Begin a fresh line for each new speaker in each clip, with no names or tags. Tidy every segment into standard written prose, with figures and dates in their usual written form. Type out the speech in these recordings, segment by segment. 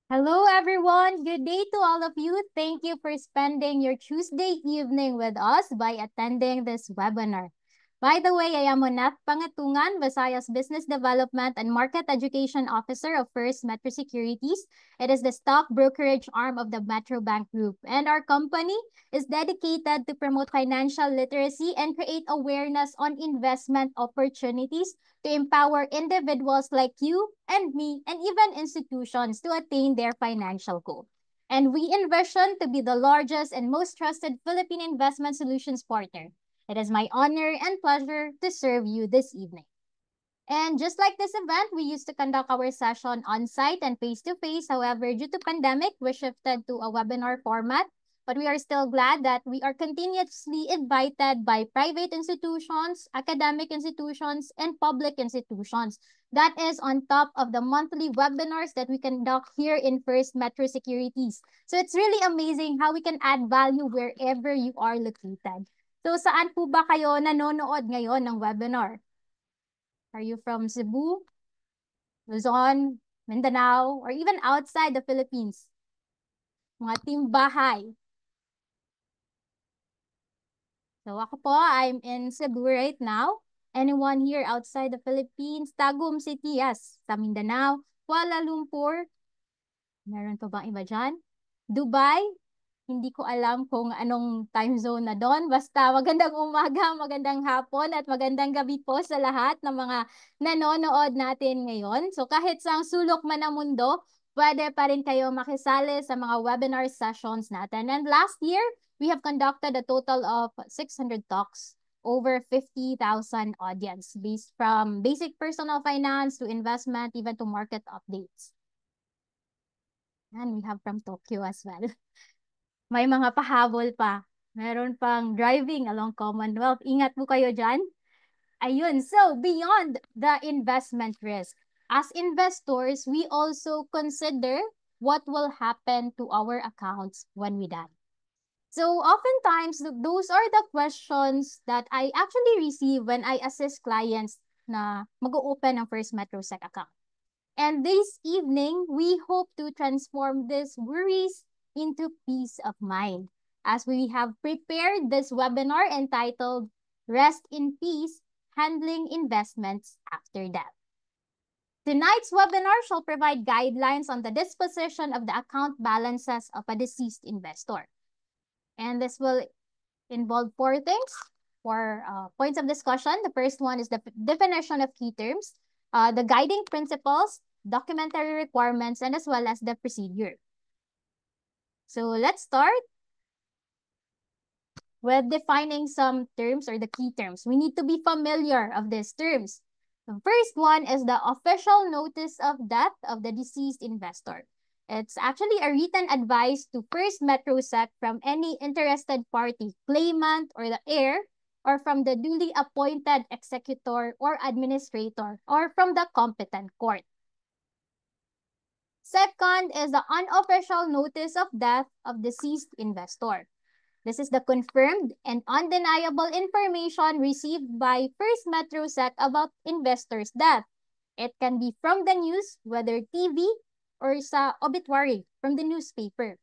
Hello, everyone. Good day to all of you. Thank you for spending your Tuesday evening with us by attending this webinar. By the way, I am Monat Pangatungan, Visayas Business Development and Market Education Officer of First Metro Securities. It is the stock brokerage arm of the Metro Bank Group, and our company is dedicated to promote financial literacy and create awareness on investment opportunities to empower individuals like you and me and even institutions to attain their financial goal. And we envision to be the largest and most trusted Philippine investment solutions partner. It is my honor and pleasure to serve you this evening. And just like this event, we used to conduct our session on-site and face-to-face. However, due to pandemic, we shifted to a webinar format. But we are still glad that we are continuously invited by private institutions, academic institutions, and public institutions. That is on top of the monthly webinars that we conduct here in First Metro Securities. So it's really amazing how we can add value wherever you are located. So saan po ba kayo nanonood ngayon ng webinar? Are you from Cebu, Luzon, Mindanao, or even outside the Philippines? Mga team bahay. So ako po, I'm in Cebu right now. Anyone here outside the Philippines? Tagum City, yes. Sa Mindanao. Kuala Lumpur. Meron pa bang iba dyan? Dubai. Hindi ko alam kung anong time zone na doon. Basta magandang umaga, magandang hapon, at magandang gabi po sa lahat ng mga nanonood natin ngayon. So kahit sa sulok man ng mundo, pwede pa rin kayo makisali sa mga webinar sessions natin. And last year, we have conducted a total of 600 talks, over 50,000 audience, based from basic personal finance to investment, even to market updates. And we have from Tokyo as well. May mga pahabol pa. Meron pang driving along Commonwealth. Ingat po kayo dyan. Ayun, so beyond the investment risk, as investors, we also consider what will happen to our accounts when we die. So oftentimes, those are the questions that I actually receive when I assist clients na mag-open ng First Metro Sec account. And this evening, we hope to transform these worries into peace of mind, as we have prepared this webinar entitled Rest in Peace, Handling Investments After Death. Tonight's webinar shall provide guidelines on the disposition of the account balances of a deceased investor. And this will involve four things, four points of discussion. The first one is the definition of key terms, the guiding principles, documentary requirements, and as well as the procedure. So let's start with defining some terms or the key terms. We need to be familiar of these terms. The first one is the official notice of death of the deceased investor. It's actually a written advice to First Metro Sec from any interested party, claimant, or the heir, or from the duly appointed executor or administrator, or from the competent court. Second is the unofficial notice of death of deceased investor. This is the confirmed and undeniable information received by First Metro Sec about investor's death. It can be from the news, whether TV or sa obituary from the newspaper.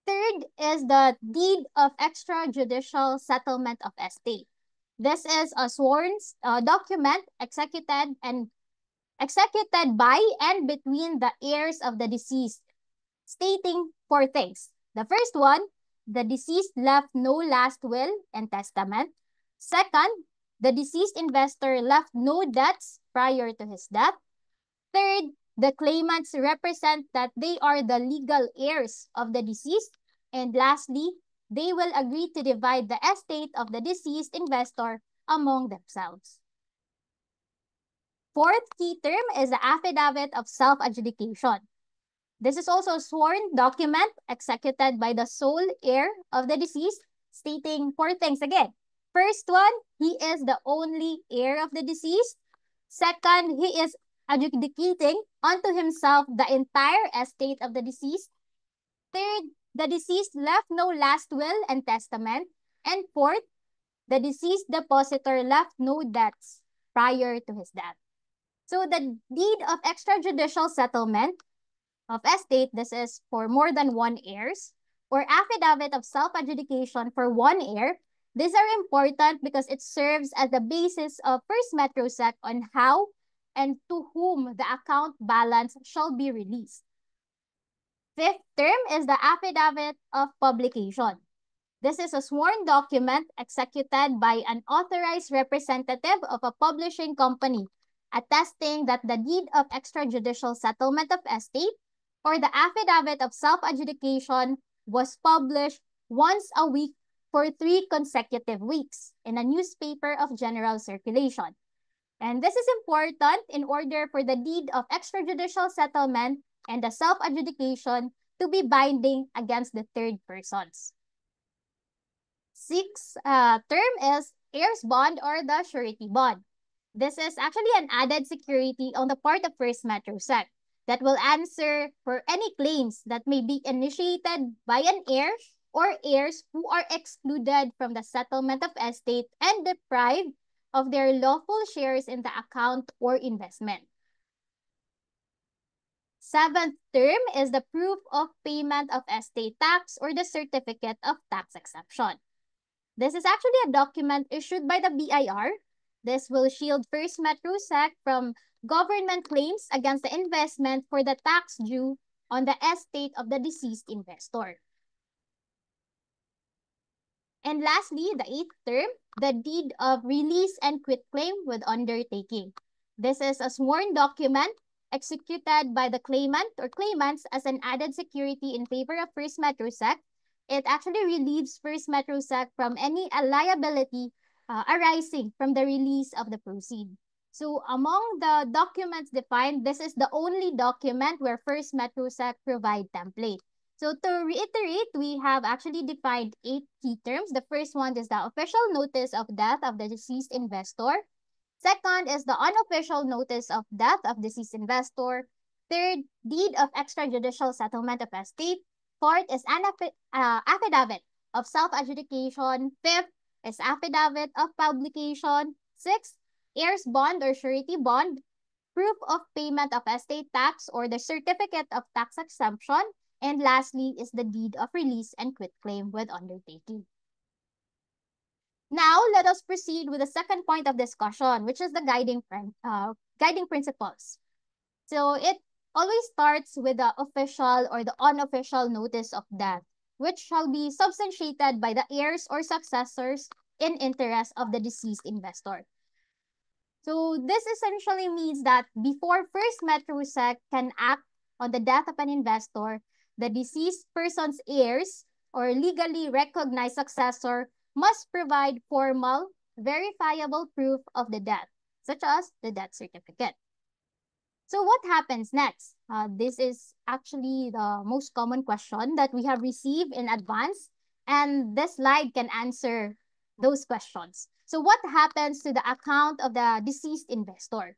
Third is the deed of extrajudicial settlement of estate. This is a sworn document executed by and between the heirs of the deceased, stating four things. The first one, the deceased left no last will and testament. Second, the deceased investor left no debts prior to his death. Third, the claimants represent that they are the legal heirs of the deceased. And lastly, they will agree to divide the estate of the deceased investor among themselves. Fourth key term is the affidavit of self-adjudication. This is also a sworn document executed by the sole heir of the deceased, stating four things again. First one, he is the only heir of the deceased. Second, he is adjudicating unto himself the entire estate of the deceased. Third, the deceased left no last will and testament. And fourth, the deceased depositor left no debts prior to his death. So the deed of extrajudicial settlement of estate, this is for more than one heirs, or affidavit of self-adjudication for one heir. These are important because it serves as the basis of First Metrosec on how and to whom the account balance shall be released. Fifth term is the affidavit of publication. This is a sworn document executed by an authorized representative of a publishing company, attesting that the deed of extrajudicial settlement of estate or the affidavit of self-adjudication was published once a week for 3 consecutive weeks in a newspaper of general circulation. And this is important in order for the deed of extrajudicial settlement and the self-adjudication to be binding against the third persons. Sixth term is heirs bond or the surety bond. This is actually an added security on the part of First Metrosec that will answer for any claims that may be initiated by an heir or heirs who are excluded from the settlement of estate and deprived of their lawful shares in the account or investment. Seventh term is the proof of payment of estate tax or the certificate of tax exemption. This is actually a document issued by the BIR. This will shield First Metrosec from government claims against the investment for the tax due on the estate of the deceased investor. And lastly, the eighth term, the deed of release and quitclaim with undertaking. This is a sworn document executed by the claimant or claimants as an added security in favor of First Metrosec. It actually relieves First Metrosec from any liability arising from the release of the proceed. So among the documents defined, this is the only document where First Metrosec provide template. So to reiterate, we have actually defined 8 key terms. The first one is the official notice of death of the deceased investor. Second is the unofficial notice of death of deceased investor. Third, deed of extrajudicial settlement of estate. Fourth is an affidavit of self-adjudication. Fifth is affidavit of publication. Sixth, heirs bond or surety bond. Proof of payment of estate tax or the certificate of tax exemption. And lastly is the deed of release and quitclaim with undertaking. Now, let us proceed with the second point of discussion, which is the guiding principles. So it always starts with the official or the unofficial notice of death, which shall be substantiated by the heirs or successors in interest of the deceased investor. So this essentially means that before First Metrosec can act on the death of an investor, the deceased person's heirs or legally recognized successor must provide formal, verifiable proof of the death, such as the death certificate. So what happens next? This is actually the most common question that we have received in advance, and this slide can answer those questions. So what happens to the account of the deceased investor?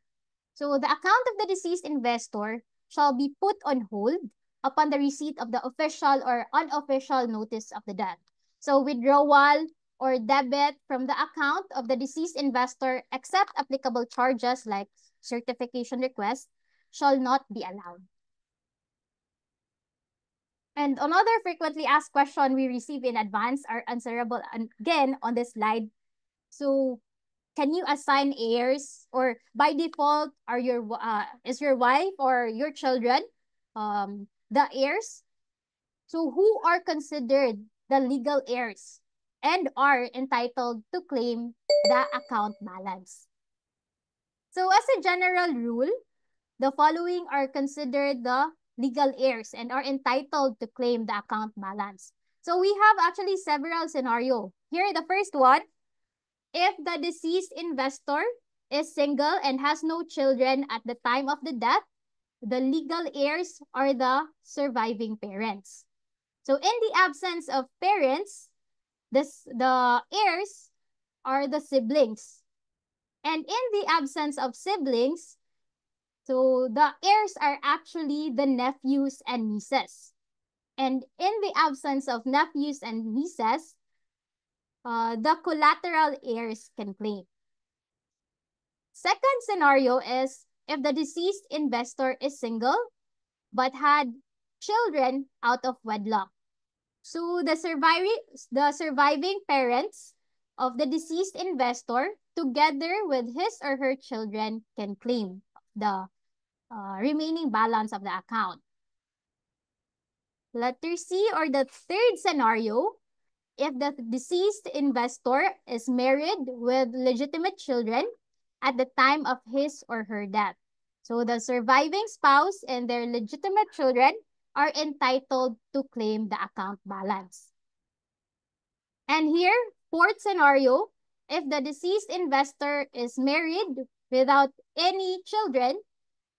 So the account of the deceased investor shall be put on hold upon the receipt of the official or unofficial notice of the death. So withdrawal or debit from the account of the deceased investor, except applicable charges like certification request, shall not be allowed. And another frequently asked question we receive in advance are answerable again on this slide. So can you assign heirs, or by default are is your wife or your children the heirs? So who are considered the legal heirs and are entitled to claim the account balance? So as a general rule, the following are considered the legal heirs and are entitled to claim the account balance. So we have actually several scenarios. Here, the first one, if the deceased investor is single and has no children at the time of the death, the legal heirs are the surviving parents. So in the absence of parents, the heirs are the siblings. And in the absence of siblings, so the heirs are actually the nephews and nieces. And in the absence of nephews and nieces, the collateral heirs can claim. Second scenario is if the deceased investor is single but had children out of wedlock. So the surviving parents of the deceased investor, together with his or her children, can claim the remaining balance of the account. Letter C, or the third scenario, if the deceased investor is married with legitimate children at the time of his or her death. So the surviving spouse and their legitimate children are entitled to claim the account balance. And here, fourth scenario, if the deceased investor is married without any children,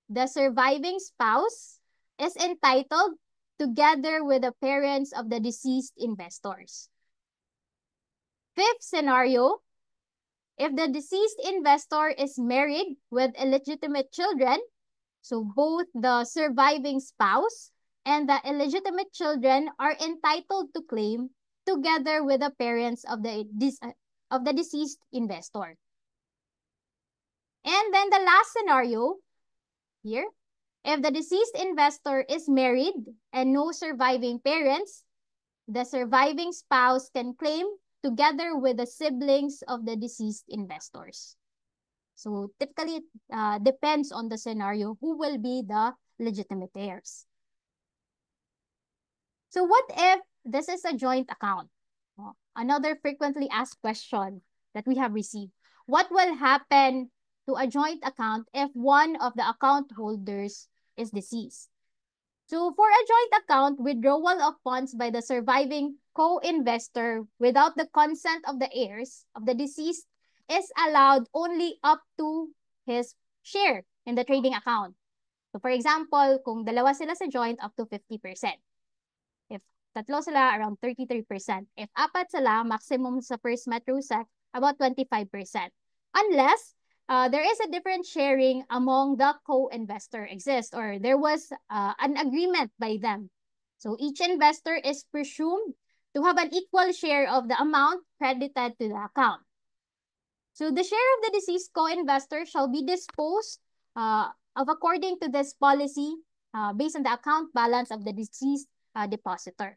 the surviving spouse is entitled together with the parents of the deceased investors. Fifth scenario, if the deceased investor is married with illegitimate children, so both the surviving spouse and the illegitimate children are entitled to claim together with the parents of the deceased investor. And then the last scenario here, if the deceased investor is married and no surviving parents, the surviving spouse can claim together with the siblings of the deceased investors. So typically, it depends on the scenario who will be the legitimate heirs. So what if this is a joint account? Another frequently asked question that we have received. What will happen to a joint account if one of the account holders is deceased? So for a joint account, withdrawal of funds by the surviving co-investor without the consent of the heirs of the deceased is allowed only up to his share in the trading account. So for example, kung dalawa sila sa joint, up to 50%. If tatlo sila, around 33%. If apat sila, maximum sa First Metro Sec, about 25%. Unless there is a different sharing among the co-investor exists, or there was an agreement by them. So each investor is presumed to have an equal share of the amount credited to the account. So the share of the deceased co-investor shall be disposed of according to this policy based on the account balance of the deceased depositor.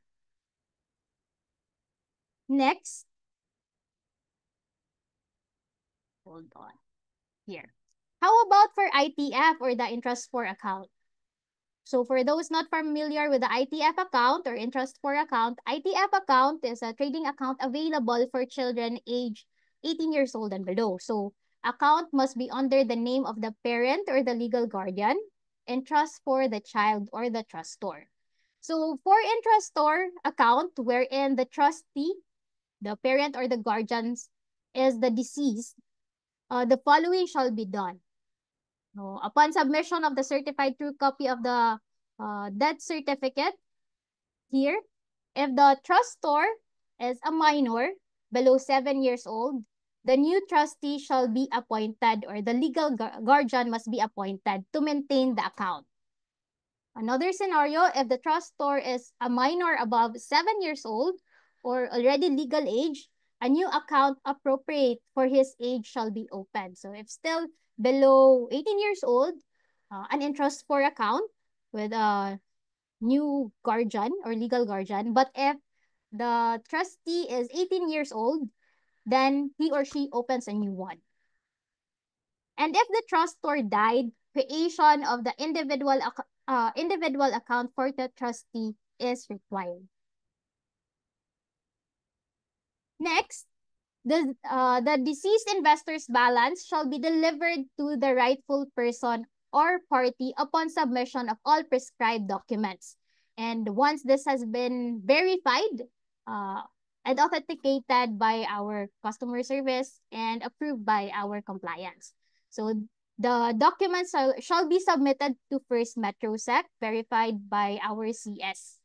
Next, hold on here. How about for ITF, or the interest for account? So for those not familiar with the ITF account or interest for account, ITF account is a trading account available for children aged 18 years old and below. So account must be under the name of the parent or the legal guardian, and trust for the child or the trustor. So for interestor account, wherein the trustee, the parent or the guardians, is the deceased, the following shall be done. No, upon submission of the certified true copy of the death certificate here, if the trustor is a minor below 7 years old, the new trustee shall be appointed, or the legal guardian must be appointed to maintain the account. Another scenario, if the trustor is a minor above 7 years old or already legal age, a new account appropriate for his age shall be opened. So if still below 18 years old, an interest for account with a new guardian or legal guardian. But if the trustee is 18 years old, then he or she opens a new one. And if the trustor died, creation of the individual account for the trustee is required. Next, the deceased investor's balance shall be delivered to the rightful person or party upon submission of all prescribed documents. And once this has been verified and authenticated by our customer service and approved by our compliance. So the documents shall be submitted to First MetroSec, verified by our CS.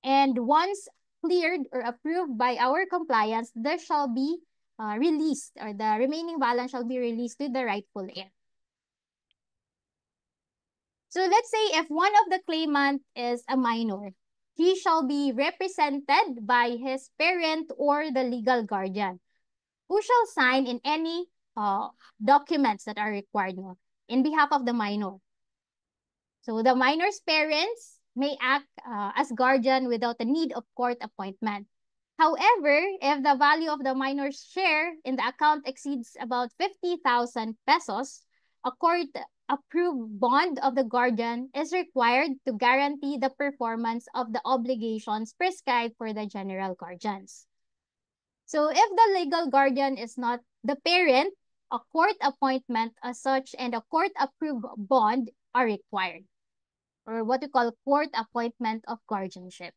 And once cleared or approved by our compliance, there shall be released, or the remaining balance shall be released to the rightful heir. So let's say if one of the claimant is a minor, he shall be represented by his parent or the legal guardian, who shall sign in any documents that are required in behalf of the minor. So the minor's parents may act as guardian without the need of court appointment. However, if the value of the minor's share in the account exceeds about 50,000 pesos, a court-approved bond of the guardian is required to guarantee the performance of the obligations prescribed for the general guardians. So if the legal guardian is not the parent, a court appointment as such and a court-approved bond are required, or what we call court appointment of guardianship.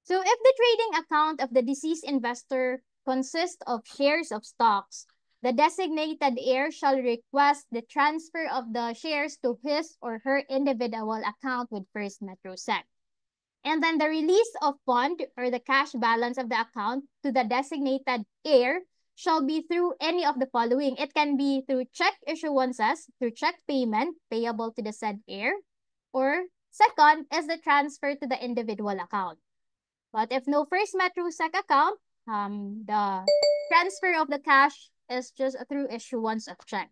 So if the trading account of the deceased investor consists of shares of stocks, the designated heir shall request the transfer of the shares to his or her individual account with First Metro Sec. And then the release of fund or the cash balance of the account to the designated heir shall be through any of the following. It can be through check issuances, through check payment payable to the said heir, or second is the transfer to the individual account. But if no First Metro Sec account, the transfer of the cash is just through issuance of check.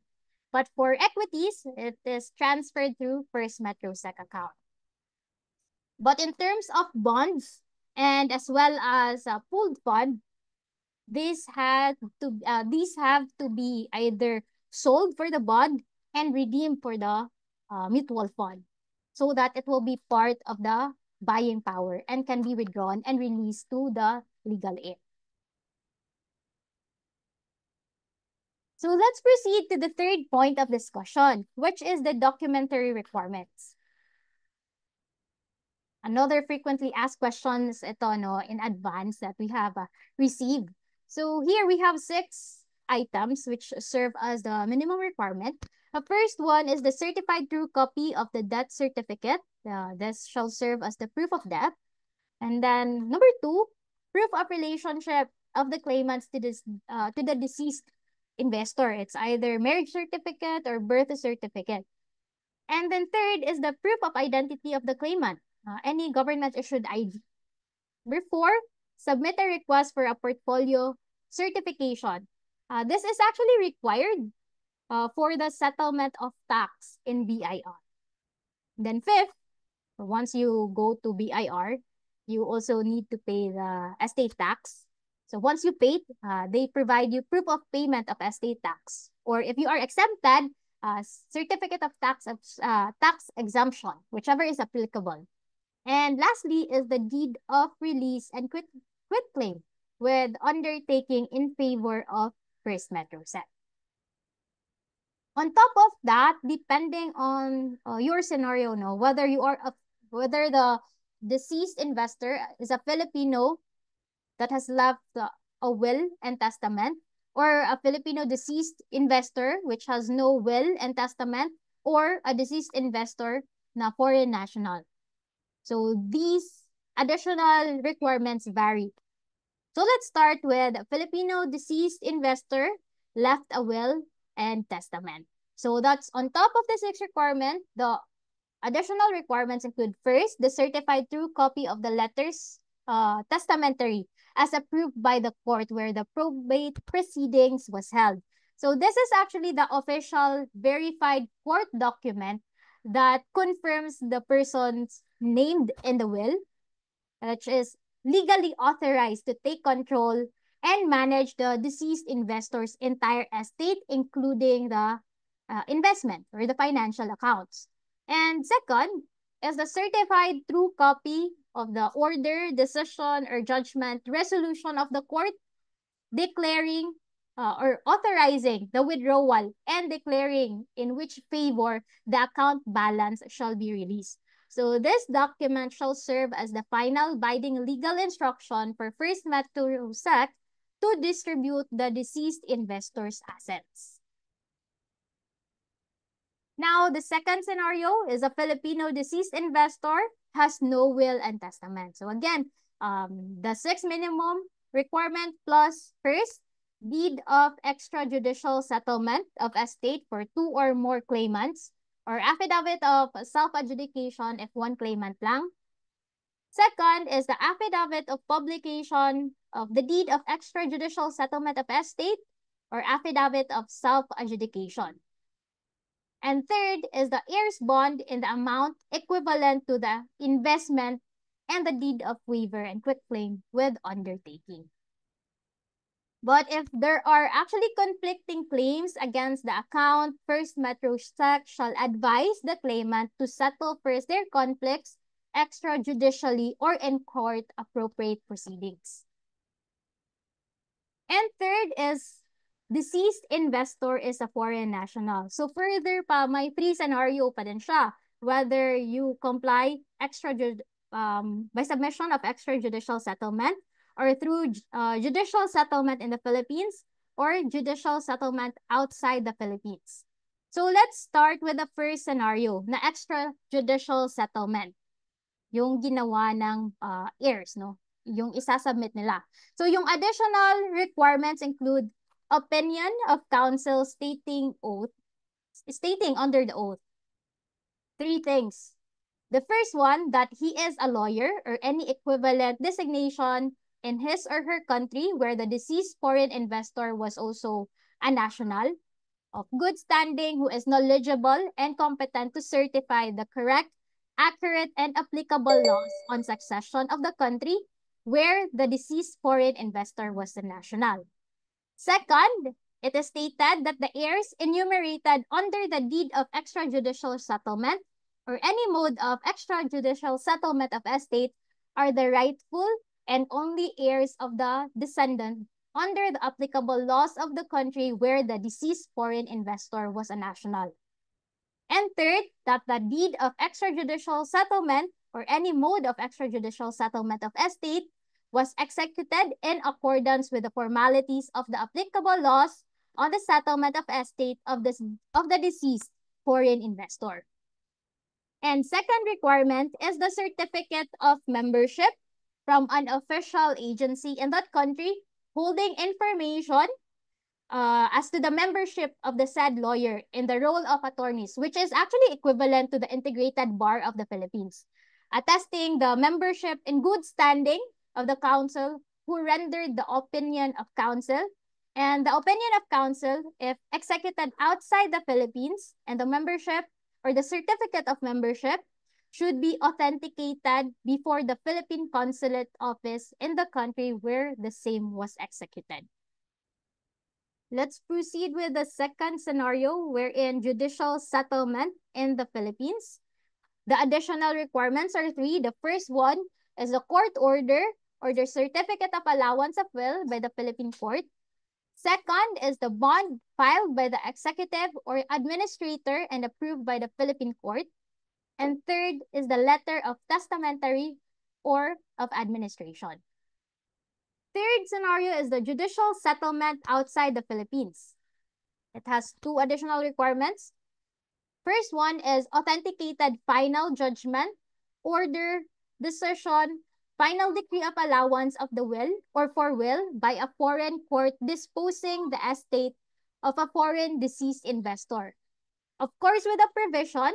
But for equities, it is transferred through First Metro Sec account. But in terms of bonds and as well as pooled fund, these have to be either sold for the bond and redeemed for the mutual fund, so that it will be part of the buying power and can be withdrawn and released to the legal heir. So let's proceed to the third point of discussion, which is the documentary requirements. Another frequently asked questions ito, no, in advance that we have received. So here we have 6 items which serve as the minimum requirement. The first one is the certified true copy of the death certificate. This shall serve as the proof of death. And then number 2, proof of relationship of the claimants to the deceased investor. It's either marriage certificate or birth certificate. And then third is the proof of identity of the claimant. Any government-issued ID. Number 4, submit a request for a portfolio certification. This is actually required for the settlement of tax in BIR. Then fifth, once you go to BIR, you also need to pay the estate tax. So once you pay, they provide you proof of payment of estate tax. Or if you are exempted, certificate of tax exemption, whichever is applicable. And lastly is the deed of release and quit claim with undertaking in favor of First Metro Sec. On top of that, depending on your scenario, no, whether the deceased investor is a Filipino that has left a will and testament, or a Filipino deceased investor which has no will and testament, or a deceased investor na foreign national. So these additional requirements vary. So let's start with Filipino deceased investor left a will and testament. So that's on top of the 6 requirements. The additional requirements include first, the certified true copy of the letters testamentary as approved by the court where the probate proceedings was held. So this is actually the official verified court document that confirms the person's named in the will, which is legally authorized to take control and manage the deceased investor's entire estate, including the investment or the financial accounts. And second is the certified true copy of the order, decision, or judgment resolution of the court declaring or authorizing the withdrawal and declaring in which favor the account balance shall be released. So this document shall serve as the final binding legal instruction for First Metro Sec to distribute the deceased investor's assets. Now, the second scenario is a Filipino deceased investor has no will and testament. So again, the 6 minimum requirement plus first, deed of extrajudicial settlement of estate for 2 or more claimants, or affidavit of self-adjudication if 1 claimant lang. Second is the affidavit of publication of the deed of extrajudicial settlement of estate or affidavit of self-adjudication. And third is the heirs bond in the amount equivalent to the investment and the deed of waiver and quitclaim with undertaking. But if there are actually conflicting claims against the account, First Metro Sec shall advise the claimant to settle first their conflicts extrajudicially or in court appropriate proceedings. And third is deceased investor is a foreign national. So further pa, may three scenario pa din siya. Whether you comply by submission of extrajudicial settlement or through judicial settlement in the Philippines or judicial settlement outside the Philippines. So let's start with the first scenario na extrajudicial settlement. Yung ginawa ng heirs, no? Yung isasubmit nila. So yung additional requirements include opinion of counsel stating under the oath. Three things. The first one, that he is a lawyer or any equivalent designation in his or her country where the deceased foreign investor was also a national of good standing who is knowledgeable and competent to certify the correct, accurate, and applicable laws on succession of the country where the deceased foreign investor was a national. Second, it is stated that the heirs enumerated under the deed of extrajudicial settlement or any mode of extrajudicial settlement of estate are the rightful and only heirs of the descendant under the applicable laws of the country where the deceased foreign investor was a national. And third, that the deed of extrajudicial settlement or any mode of extrajudicial settlement of estate was executed in accordance with the formalities of the applicable laws on the settlement of estate of the deceased foreign investor. And second requirement is the certificate of membership from an official agency in that country holding information as to the membership of the said lawyer in the role of attorneys, which is actually equivalent to the integrated bar of the Philippines, attesting the membership in good standing of the counsel who rendered the opinion of counsel, and the opinion of counsel, if executed outside the Philippines, and the membership or the certificate of membership should be authenticated before the Philippine Consulate Office in the country where the same was executed. Let's proceed with the second scenario wherein judicial settlement in the Philippines. The additional requirements are three. The first one is the court order or the certificate of allowance of will by the Philippine court. Second is the bond filed by the executive or administrator and approved by the Philippine court. And third is the letter of testamentary or of administration. Third scenario is the judicial settlement outside the Philippines. It has two additional requirements. First one is authenticated final judgment, order, decision, final decree of allowance of the will or for will by a foreign court disposing the estate of a foreign deceased investor. Of course, with a provision,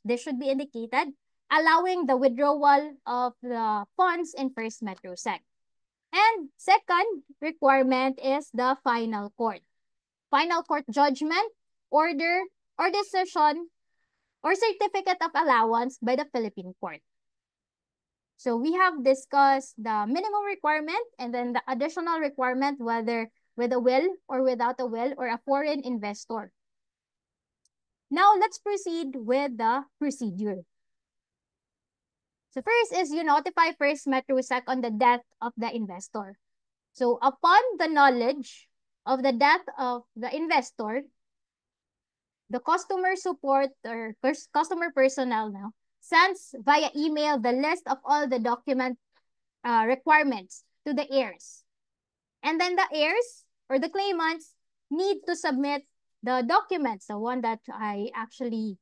this should be indicated, allowing the withdrawal of the funds in First Metro Sec. And second requirement is the final court. Final court judgment, order, or decision, or certificate of allowance by the Philippine court. So we have discussed the minimum requirement and then the additional requirement, whether with a will or without a will or a foreign investor. Now let's proceed with the procedure. So first is you notify First Metro Sec on the death of the investor. So upon the knowledge of the death of the investor, the customer support or customer personnel now sends via email the list of all the document requirements to the heirs. And then the heirs or the claimants need to submit the documents, the one that I actually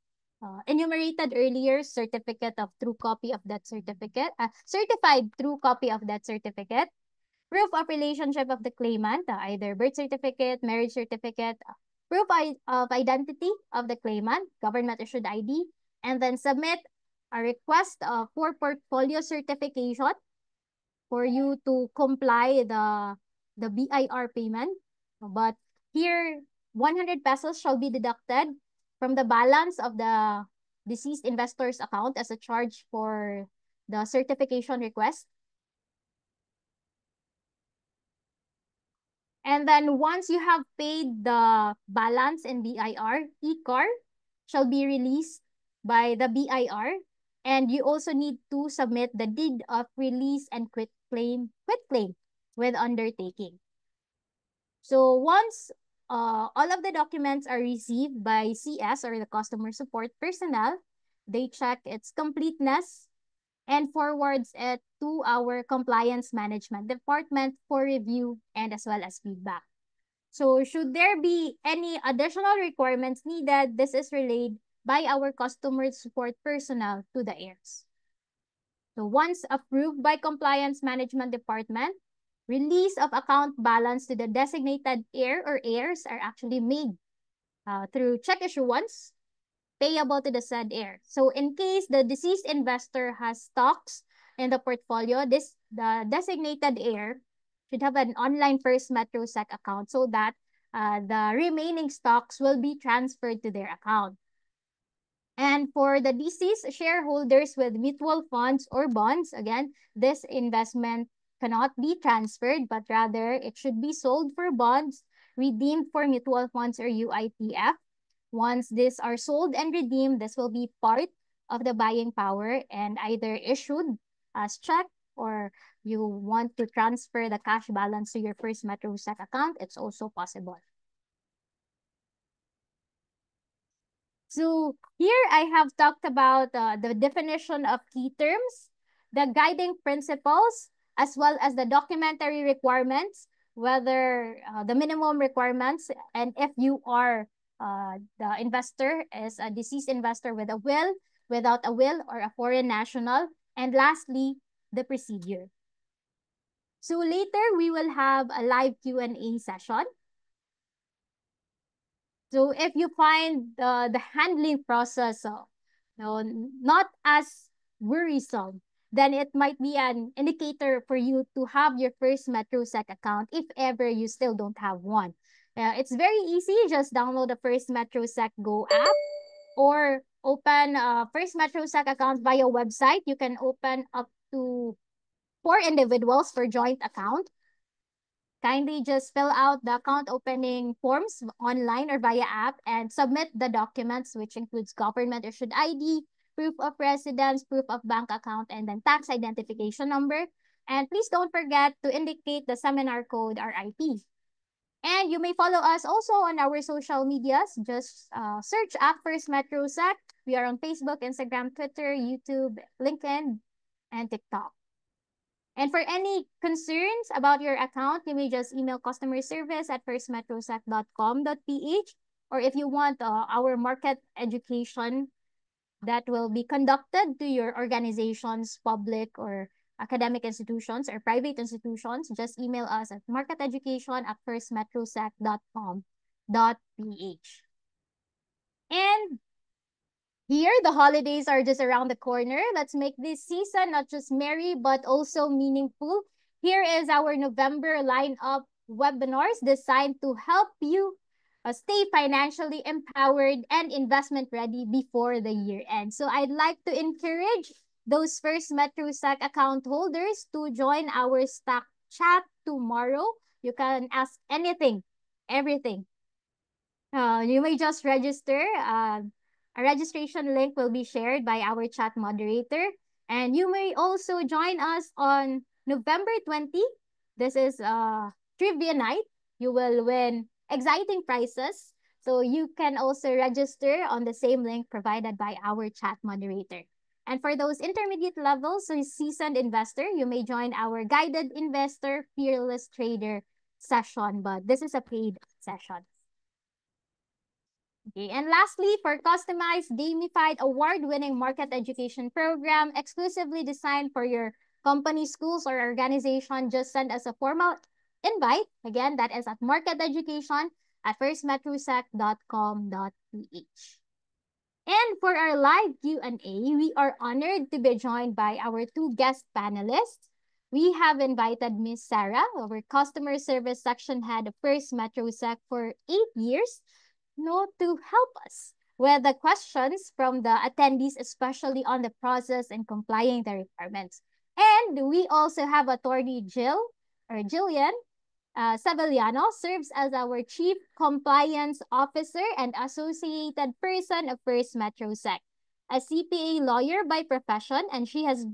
enumerated earlier, certificate of true copy of that certificate, certified true copy of that certificate, proof of relationship of the claimant, either birth certificate, marriage certificate, proof of identity of the claimant, government-issued ID, and then submit a request for portfolio certification for you to comply the BIR payment. But here, 100 pesos shall be deducted from the balance of the deceased investor's account as a charge for the certification request. And then once you have paid the balance in BIR, ECAR shall be released by the BIR. And you also need to submit the deed of release and quit claim with undertaking. So once all of the documents are received by CS or the customer support personnel, they check its completeness and forwards it to our compliance management department for review and as well as feedback. So should there be any additional requirements needed, this is relayed by our customer support personnel to the heirs. So once approved by compliance management department, release of account balance to the designated heir or heirs are actually made through check issuance payable to the said heir. So in case the deceased investor has stocks in the portfolio, the designated heir should have an online First Metro Sec account so that the remaining stocks will be transferred to their account. And for the deceased shareholders with mutual funds or bonds, again, this investment cannot be transferred, but rather it should be sold for bonds, redeemed for mutual funds or UITF. Once these are sold and redeemed, this will be part of the buying power and either issued as check or you want to transfer the cash balance to your First Metro Sec account, it's also possible. So here I have talked about the definition of key terms, the guiding principles, as well as the documentary requirements, whether the minimum requirements, and if you are the investor is a deceased investor with a will, without a will, or a foreign national. And lastly, the procedure. So later we will have a live Q&A session. So if you find the handling process not as worrisome, then it might be an indicator for you to have your First Metro Sec account if ever you still don't have one. It's very easy. Just download the First Metro Sec Go app or open First Metro Sec account via website. You can open up to 4 individuals for joint account. Kindly just fill out the account opening forms online or via app and submit the documents, which includes government issued ID, proof of residence, proof of bank account, and then tax identification number. And please don't forget to indicate the seminar code RIP. And you may follow us also on our social medias. Just search at First Metro Sec. We are on Facebook, Instagram, Twitter, YouTube, LinkedIn, and TikTok. And for any concerns about your account, you may just email customer service at firstmetrosec.com.ph. Or if you want our market education that will be conducted to your organizations, public or academic institutions or private institutions, just email us at marketeducation@firstmetrosec.com.ph. And here, the holidays are just around the corner. Let's make this season not just merry, but also meaningful. Here is our November lineup webinars designed to help you stay financially empowered and investment ready before the year end. So I'd like to encourage those First Metro Sec account holders to join our stock chat tomorrow. You can ask anything, everything. You may just register. A registration link will be shared by our chat moderator. And you may also join us on November 20. This is trivia night. You will win exciting prizes. So you can also register on the same link provided by our chat moderator. And for those intermediate levels, so seasoned investor, you may join our guided investor fearless trader session, but this is a paid session. Okay, and lastly, for customized, gamified, award-winning market education program exclusively designed for your company, schools, or organization, just send us a formal invite. Again, that is at marketeducation@firstmetrosec.com.ph. And for our live Q&A, we are honored to be joined by our two guest panelists. We have invited Miss Sarah, our customer service section head of First Metro Sec for 8 years, to help us with the questions from the attendees, especially on the process and complying the requirements. And we also have Attorney Jillian Savellano serves as our Chief Compliance Officer and Associated Person of First MetroSec, a CPA lawyer by profession, and she has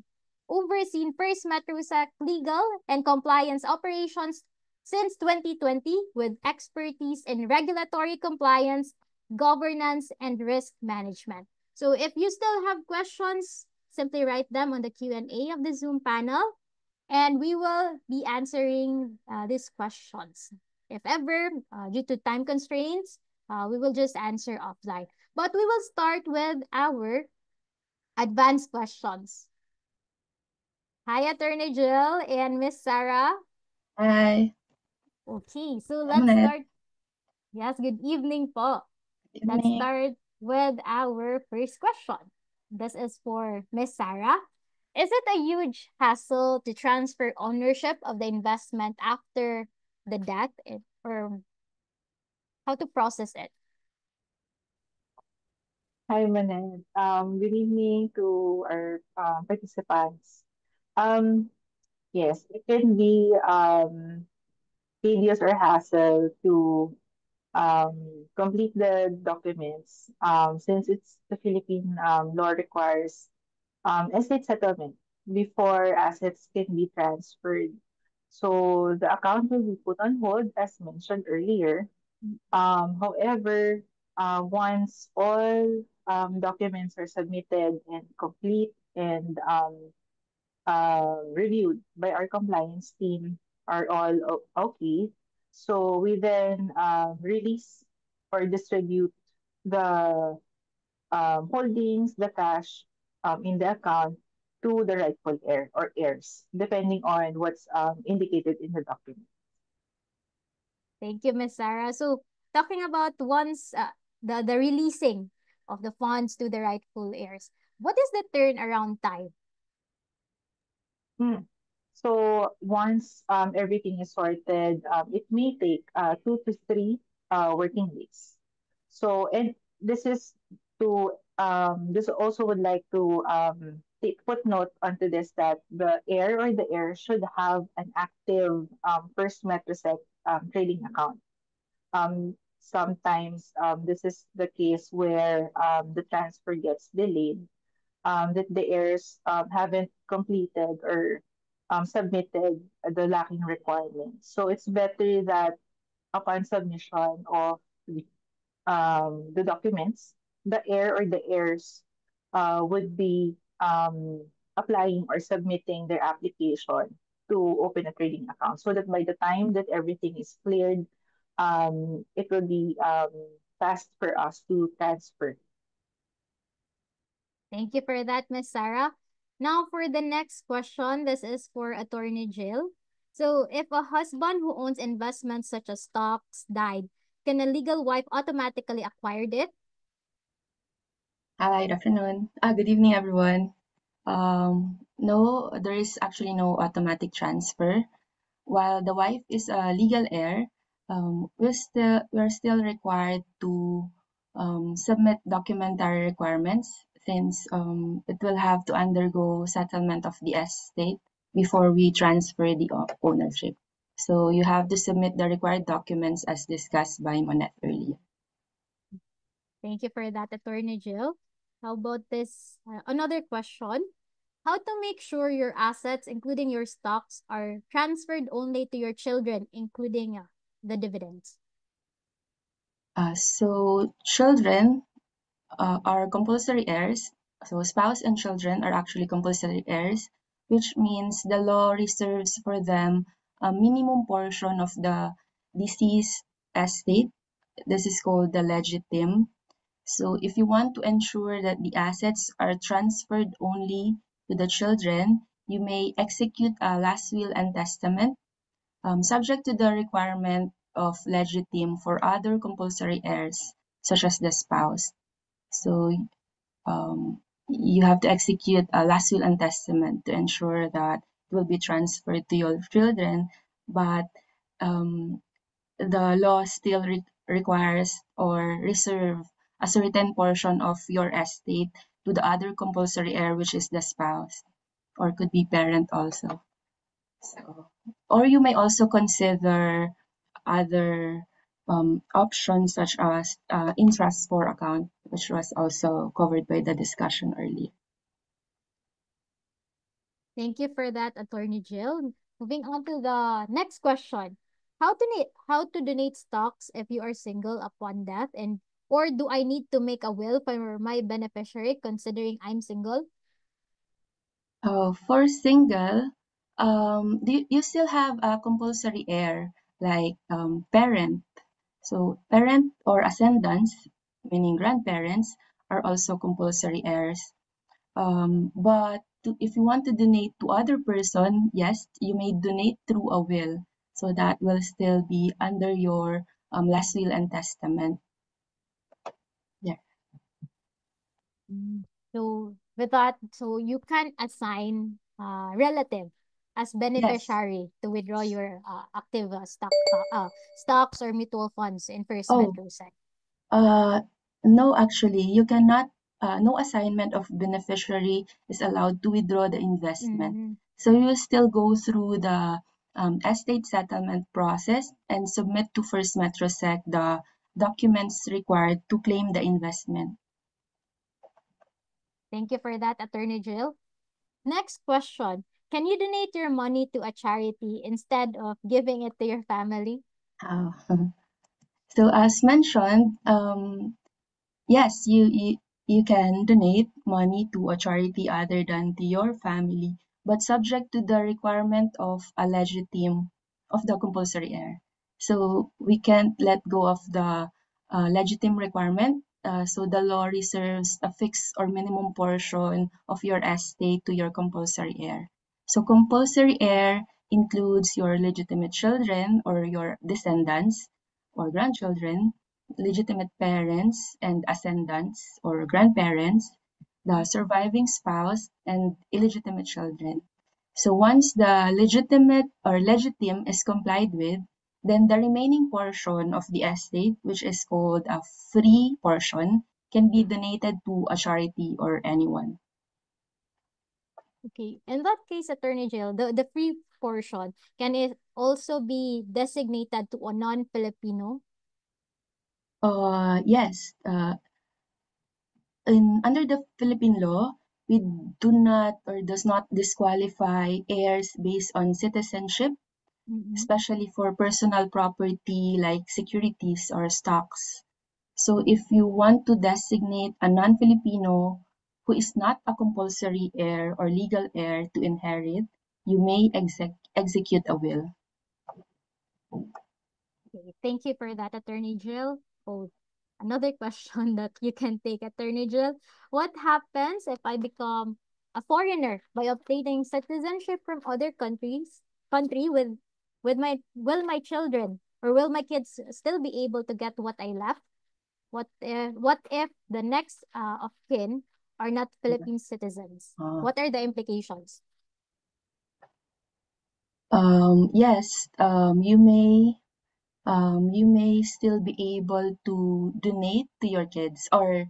overseen First MetroSec legal and compliance operations since 2020 with expertise in regulatory compliance, governance, and risk management. So if you still have questions, simply write them on the Q&A of the Zoom panel and we will be answering these questions. If ever, due to time constraints, we will just answer offline. But we will start with our advanced questions. Hi, Attorney Jill and Miss Sarah.
Hi.
Okay, so
Hi,
let's
Manette.
start. Yes, good evening po.
Good
Let's
evening.
start with our first question. This is for Miss Sarah. Is it a huge hassle to transfer ownership of the investment after the death, or how to process it?
Hi, Manette. Good evening to our participants. Um, yes, it can be tedious or hassle to complete the documents since it's the Philippine law requires estate settlement before assets can be transferred. So the account will be put on hold, as mentioned earlier. However, once all documents are submitted and complete and reviewed by our compliance team are all okay, so we then release or distribute the holdings, the cash in the account to the rightful heir or heirs, depending on what's indicated in the document.
Thank you, Miss Sarah. So, talking about once the releasing of the funds to the rightful heirs, what is the turnaround time?
Hmm. So once everything is sorted, it may take 2 to 3 working days. So and this is to this also would like to take footnote onto this that the heir or the heir should have an active First Metrosec trading account. Sometimes this is the case where the transfer gets delayed, that the heirs haven't completed or submitted the lacking requirements. So it's better that upon submission of the documents, the heir or the heirs would be applying or submitting their application to open a trading account so that by the time that everything is cleared, it will be fast for us to transfer.
Thank you for that, Miss Sarah. Now, for the next question, this is for Attorney Jill. So, if a husband who owns investments such as stocks died, can a legal wife automatically acquire it?
Hi, good afternoon. Good evening, everyone. No, there is actually no automatic transfer. While the wife is a legal heir, we're still required to submit documentary requirements since it will have to undergo settlement of the estate before we transfer the ownership. So you have to submit the required documents as discussed by Monette earlier.
Thank you for that, Attorney Jill. How about this? Another question. How to make sure your assets, including your stocks, are transferred only to your children, including the dividends?
So children are compulsory heirs. So spouse and children are actually compulsory heirs, which means the law reserves for them a minimum portion of the deceased estate. This is called the legitim. So if you want to ensure that the assets are transferred only to the children, you may execute a last will and testament, subject to the requirement of legitim for other compulsory heirs, such as the spouse. So you have to execute a last will and testament to ensure that it will be transferred to your children, but the law still requires or reserve a certain portion of your estate to the other compulsory heir, which is the spouse, or could be parent also. So, or you may also consider other options such as interest for account, which was also covered by the discussion earlier.
Thank you for that, Attorney Jill. Moving on to the next question. How to donate stocks if you are single upon death, and or do I need to make a will for my beneficiary considering I'm single?
For single, you still have a compulsory heir like parent. So parent or ascendants, meaning grandparents, are also compulsory heirs. But if you want to donate to other person, yes, you may donate through a will. So that will still be under your last will and testament. Yeah.
So with that, so you can assign relative as
Yes.
beneficiary to withdraw your active stocks or mutual funds in First
Oh,
Metrosec.
no, actually, you cannot. No assignment of beneficiary is allowed to withdraw the investment. So you still go through the estate settlement process and submit to First Metrosec the documents required to claim the investment.
Thank you for that, Attorney Jill. Next question. Can you donate your money to a charity instead of giving it to your family?
So as mentioned, yes, you can donate money to a charity other than to your family, but subject to the requirement of a legitim of the compulsory heir. So we can't let go of the legitim requirement. So the law reserves a fixed or minimum portion of your estate to your compulsory heir. So compulsory heir includes your legitimate children or your descendants or grandchildren, legitimate parents and ascendants or grandparents, the surviving spouse, and illegitimate children. So once the legitimate or legitim is complied with, then the remaining portion of the estate, which is called a free portion, can be donated to a charity or anyone.
Okay. In that case, Attorney Jill, the free portion, can it also be designated to a non-Filipino?
Yes. Under the Philippine law, we do not or does not disqualify heirs based on citizenship, especially for personal property like securities or stocks. So if you want to designate a non-Filipino who is not a compulsory heir or legal heir to inherit, you may execute a will.
Okay. Thank you for that, Attorney Jill. Oh, another question that you can take, Attorney Jill. What happens if I become a foreigner by obtaining citizenship from other country with my will my children or will my kids still be able to get what I left? What if the next of kin are not Philippine citizens? What are the implications?
Yes, you may still be able to donate to your kids or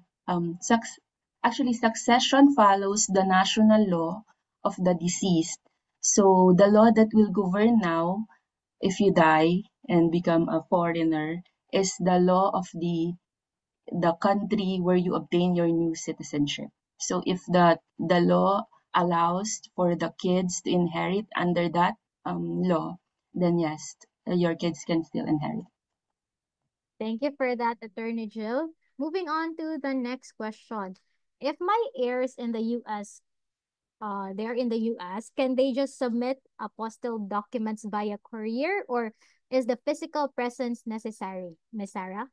actually succession follows the national law of the deceased. So the law that will govern now if you die and become a foreigner is the law of the country where you obtain your new citizenship. So if the law allows for the kids to inherit under that law, then yes, your kids can still inherit.
Thank you for that, Attorney Jill. Moving on to the next question. If my heirs in the US, they're in the US, can they just submit apostille documents via courier, or is the physical presence necessary, Miss Sarah?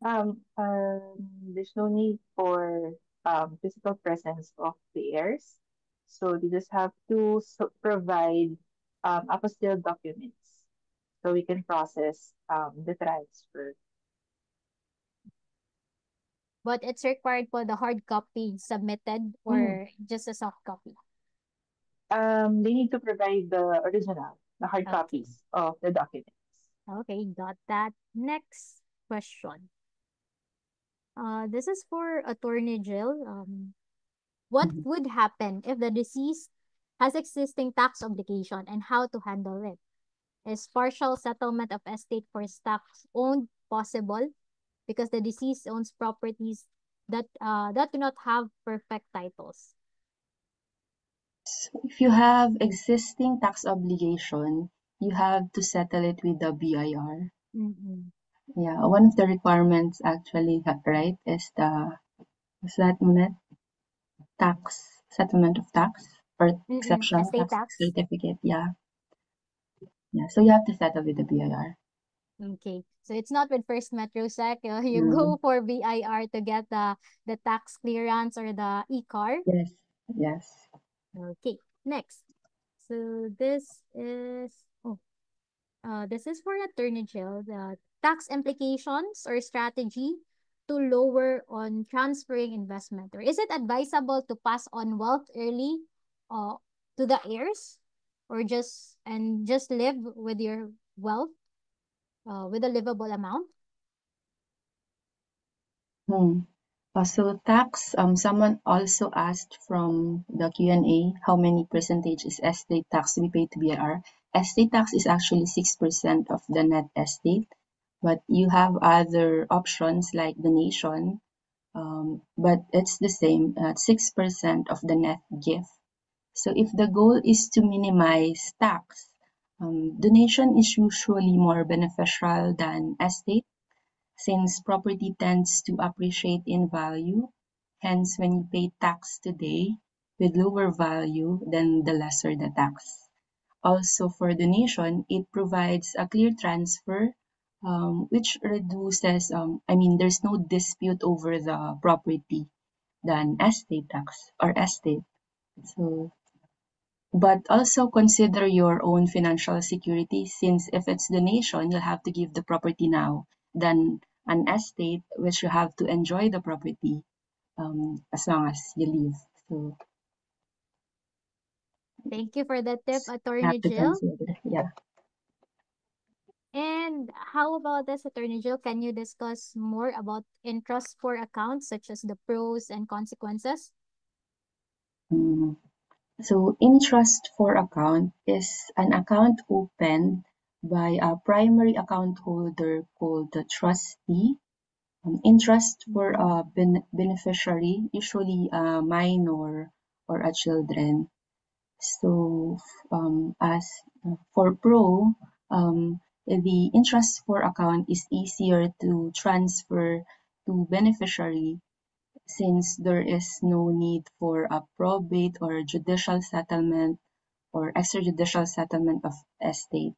There's no need for physical presence of the heirs. So they just have to provide apostille documents so we can process the transfer.
But it's required for the hard copy submitted or just a soft copy?
They need to provide the original, the hard
Okay.
copies of the documents.
Okay, got that. Next question. This is for Attorney Jill. What
Mhm.
would happen if the deceased has existing tax obligation and how to handle it? Is partial settlement of estate for stocks owned possible because the deceased owns properties that do not have perfect titles?
So if you have existing tax obligation, you have to settle it with the BIR.
Mm-hmm.
Yeah, one of the requirements actually, right, is what's that, Monet? Settlement of tax or exceptional
Estate
tax
tax.
certificate. Yeah, yeah. So you have to settle with the BIR.
Okay. So it's not with First Metrosec. You
Mm,
go for BIR to get the tax clearance or the e-car.
yes, yes.
Okay. Next. So this is for Attorney Jill, the tax implications or strategy to lower on transferring investment. Or is it advisable to pass on wealth early uh, to the heirs or just live with your wealth with a livable amount?
Hmm. So tax, someone also asked from the Q&A how many percentage is estate tax to be paid to BIR. Estate tax is actually 6% of the net estate, but you have other options like donation, but it's the same at 6% of the net gift. So if the goal is to minimize tax, donation is usually more beneficial than estate since property tends to appreciate in value. Hence, when you pay tax today with lower value, then the lesser the tax. Also, for donation, it provides a clear transfer, which reduces, there's no dispute over the property than estate tax or estate. So, but also consider your own financial security since if it's donation, you'll have to give the property now than an estate which you have to enjoy the property as long as you live. So
Thank you for the tip,
you
Attorney
have to
Jill.
consider. Yeah.
And how about this, Attorney Jill? Can you discuss more about interest for accounts, such as the pros and consequences?
Mm. So interest for account is an account opened by a primary account holder called the trustee. Interest for
Mhm.
a beneficiary, usually a minor or a children. So as for pro, the interest for account is easier to transfer to beneficiary since there is no need for a probate or judicial settlement or extrajudicial settlement of estate.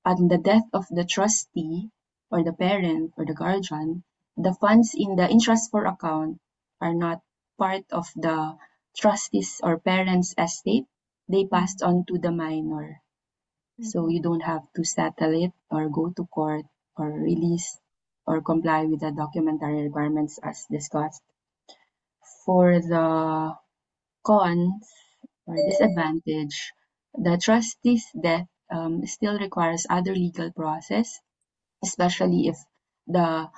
On the death of the trustee or the parent or the guardian, the funds in the interest for account are not part of the trustee's or parent's estate. They passed
Mhm.
on to the minor. So
Mhm.
you don't have to settle it or go to court or release or comply with the documentary requirements as discussed. For the cons or disadvantage, the trustee's death still requires other legal process, especially if the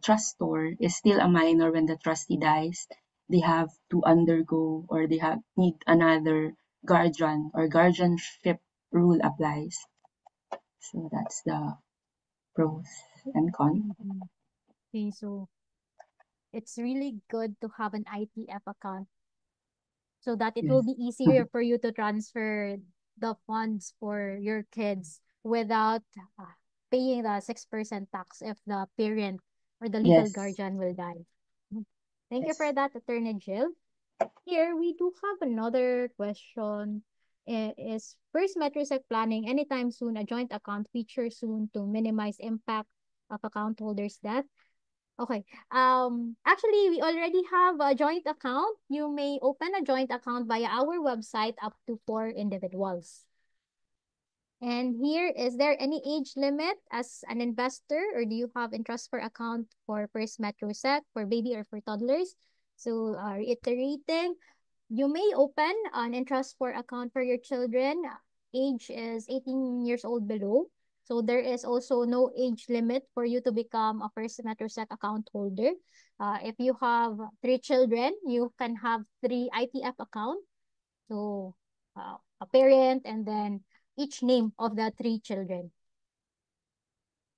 trustor is still a minor when the trustee dies. They have to undergo or they have need another guardian or guardianship rule applies. So that's the pros and cons.
Mhm. Okay, so it's really good to have an ITF account so that it will
Yes.
be easier for you to transfer the funds for your kids without uh, paying the 6% tax if the parent or the legal
Yes.
guardian will die. Mhm. Thank you for
Yes.
that, Attorney Jill. Here, we do have another question. Is First Metrosec planning anytime soon a joint account feature soon to minimize impact of account holders' death? Okay. Actually, we already have a joint account. You may open a joint account via our website up to 4 individuals. And here, is there any age limit as an investor, or do you have interest for account for First Metrosec for baby or for toddlers? So, reiterating, you may open an interest for account for your children. Age is 18 years old below. So there is also no age limit for you to become a First Metrosec account holder. If you have 3 children, you can have 3 ITF account. So a parent and then each name of the 3 children.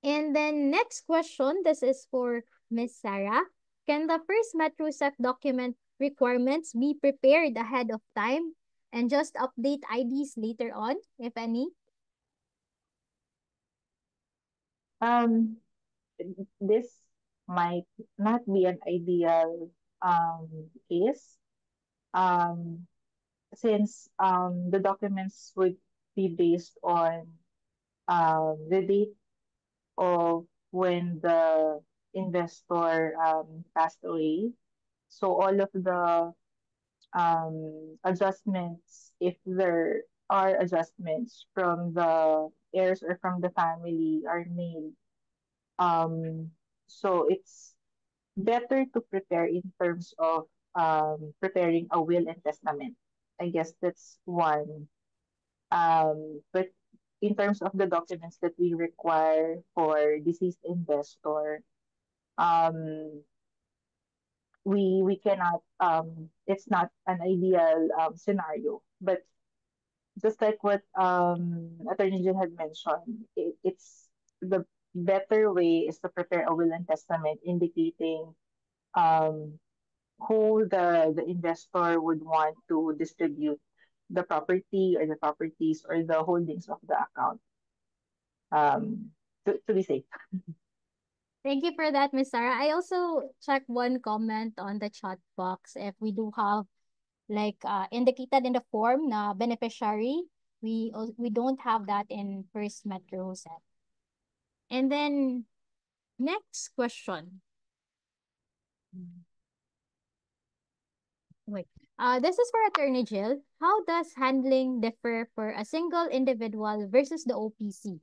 And then next question, this is for Miss Sarah. Can the first MetroSec document requirements be prepared ahead of time and just update IDs later on, if any?
Um, this might not be an ideal case, um, since the documents would be based on the date of when the investor passed away. So all of the adjustments, if there are adjustments from the heirs or from the family, are made. Um, so it's better to prepare in terms of preparing a will and testament. I guess that's one. But in terms of the documents that we require for deceased investor, um, we cannot. It's not an ideal scenario. But just like what Attorney Jin had mentioned, it's the better way is to prepare a will and testament indicating um, who the investor would want to distribute the property or the properties or the holdings of the account, to be safe.
Thank you for that, Miss Sarah. I also checked one comment on the chat box. If we do have like indicated in the form na beneficiary, we don't have that in First Metro set. And then next question. Wait. This is for Attorney Jill. How does handling differ for a single individual versus the OPC?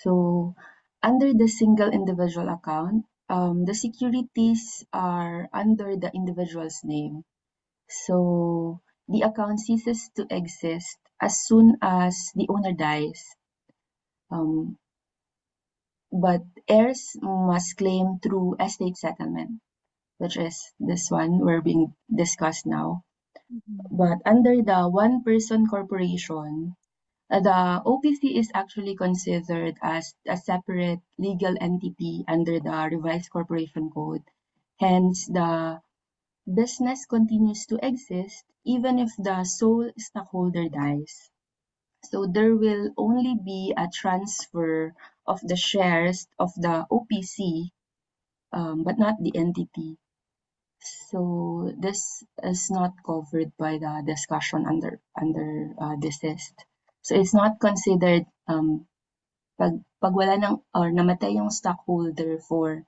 So under the single individual account, the securities are under the individual's name. So the account ceases to exist as soon as the owner dies. Um, but heirs must claim through estate settlement, which is this one we're being discussed now. But under the one person corporation, the OPC is actually considered as a separate legal entity under the revised corporation code. Hence, the business continues to exist even if the sole stockholder dies. So there will only be a transfer of the shares of the OPC, but not the entity. So this is not covered by the discussion under deceased. So it's not considered pag wala ng or namatay yung stockholder for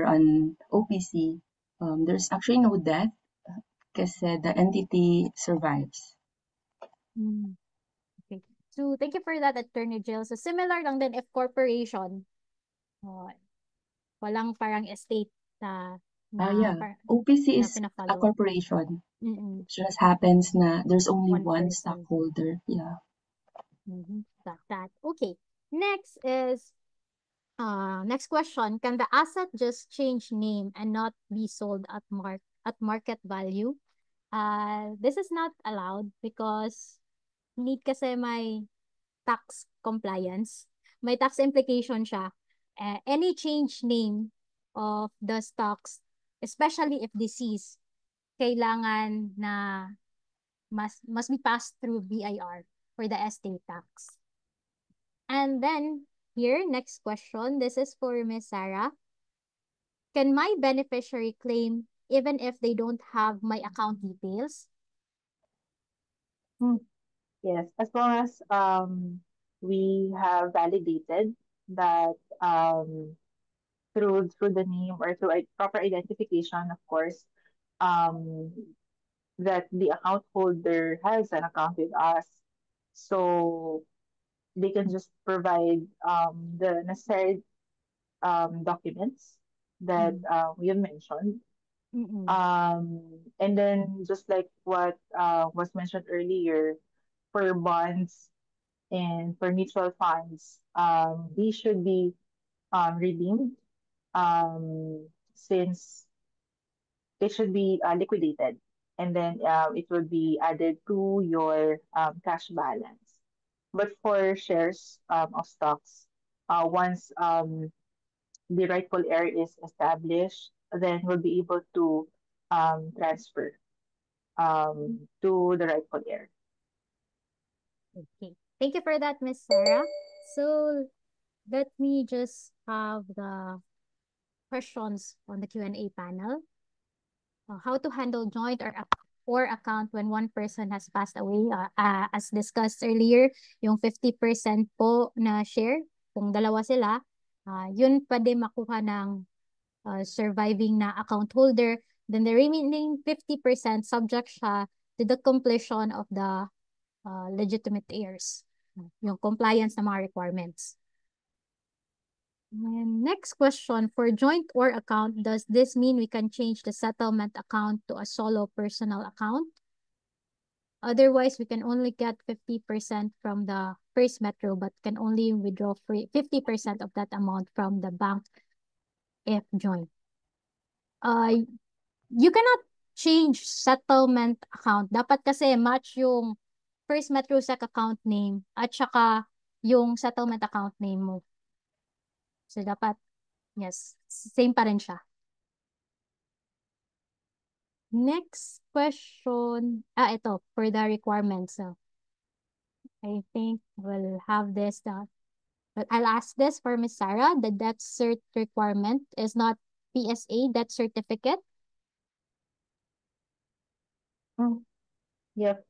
an OPC, there's actually no death kasi the entity survives.
Okay. So thank you for that, Attorney Jill. So similar lang din if corporation, walang parang estate na
Yeah, OPC
na
is a
pina-follow.
corporation.
Mm-mm.
It just happens na there's only
One
one
person.
stockholder. Yeah.
Got that. Okay. Next is next question. Can the asset just change name and not be sold at market value? This is not allowed because need kasi may tax compliance. May tax implication siya. Any change name of the stocks, especially if deceased, kailangan na must be passed through BIR for the estate tax. And then here, next question. This is for Miss Sarah. Can my beneficiary claim even if they don't have my account details?
Yes, as long as we have validated that through the name or through a proper identification, of course, um, that the account holder has an account with us. So they can just provide the necessary documents that we have mentioned.
Mm-mm.
And then just like what was mentioned earlier, for bonds and for mutual funds, these should be redeemed since it should be liquidated, and then it will be added to your cash balance. But for shares of stocks, once the rightful heir is established, then we'll be able to transfer to the rightful heir.
Okay. Thank you for that, Miss Sarah. So let me just have the questions on the Q&A panel. How to handle joint or account when one person has passed away. As discussed earlier, yung 50% po na share, kung dalawa sila, yun pwede makuha ng surviving na account holder. Then the remaining 50% subject siya to the completion of the legitimate heirs. Yung compliance ng mga requirements. And next question, for joint or account, does this mean we can change the settlement account to a solo personal account? Otherwise, we can only get 50% from the First Metro, but can only withdraw 50% of that amount from the bank if joint. You cannot change settlement account. Dapat kasi match yung First Metro Sec account name at saka yung settlement account name mo. So, dapat, yes, same pa rin siya. Next question. Ito, for the requirements. So, I think we'll have this done. But I'll ask this for Miss Sarah. The death cert requirement is not PSA death certificate.
Mm, Yep.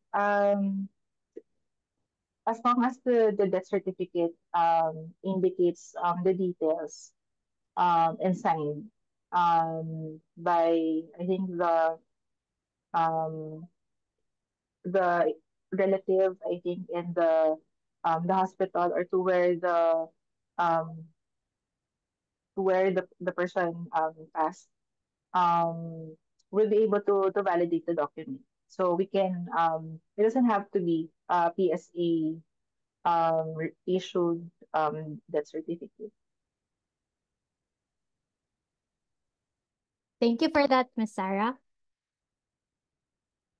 As long as the death certificate indicates the details and signed by, I think, um, the relative, I think, in the hospital, or um, to where the person passed, um, will be able to validate the document. So we can it doesn't have to be PSA issued death certificate.
Thank you for that, Miss Sarah.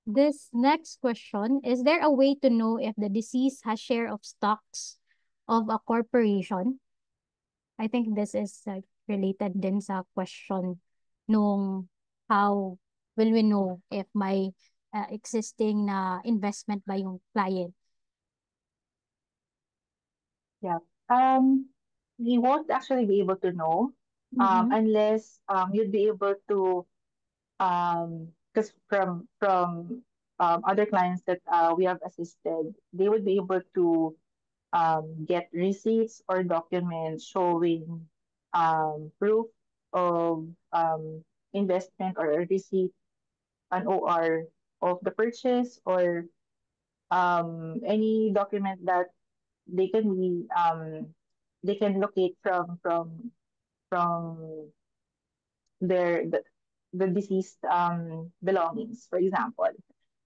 This next question, is there a way to know if the deceased has share of stocks of a corporation? I think this is related din sa question nung how will we know if may existing na investment ba yung client.
Yeah. We won't actually be able to know
Mm-hmm.
unless you'd be able to because from other clients that we have assisted, they would be able to get receipts or documents showing proof of investment, or a receipt, an OR of the purchase, or any document that they can be they can locate from their the deceased belongings, for example.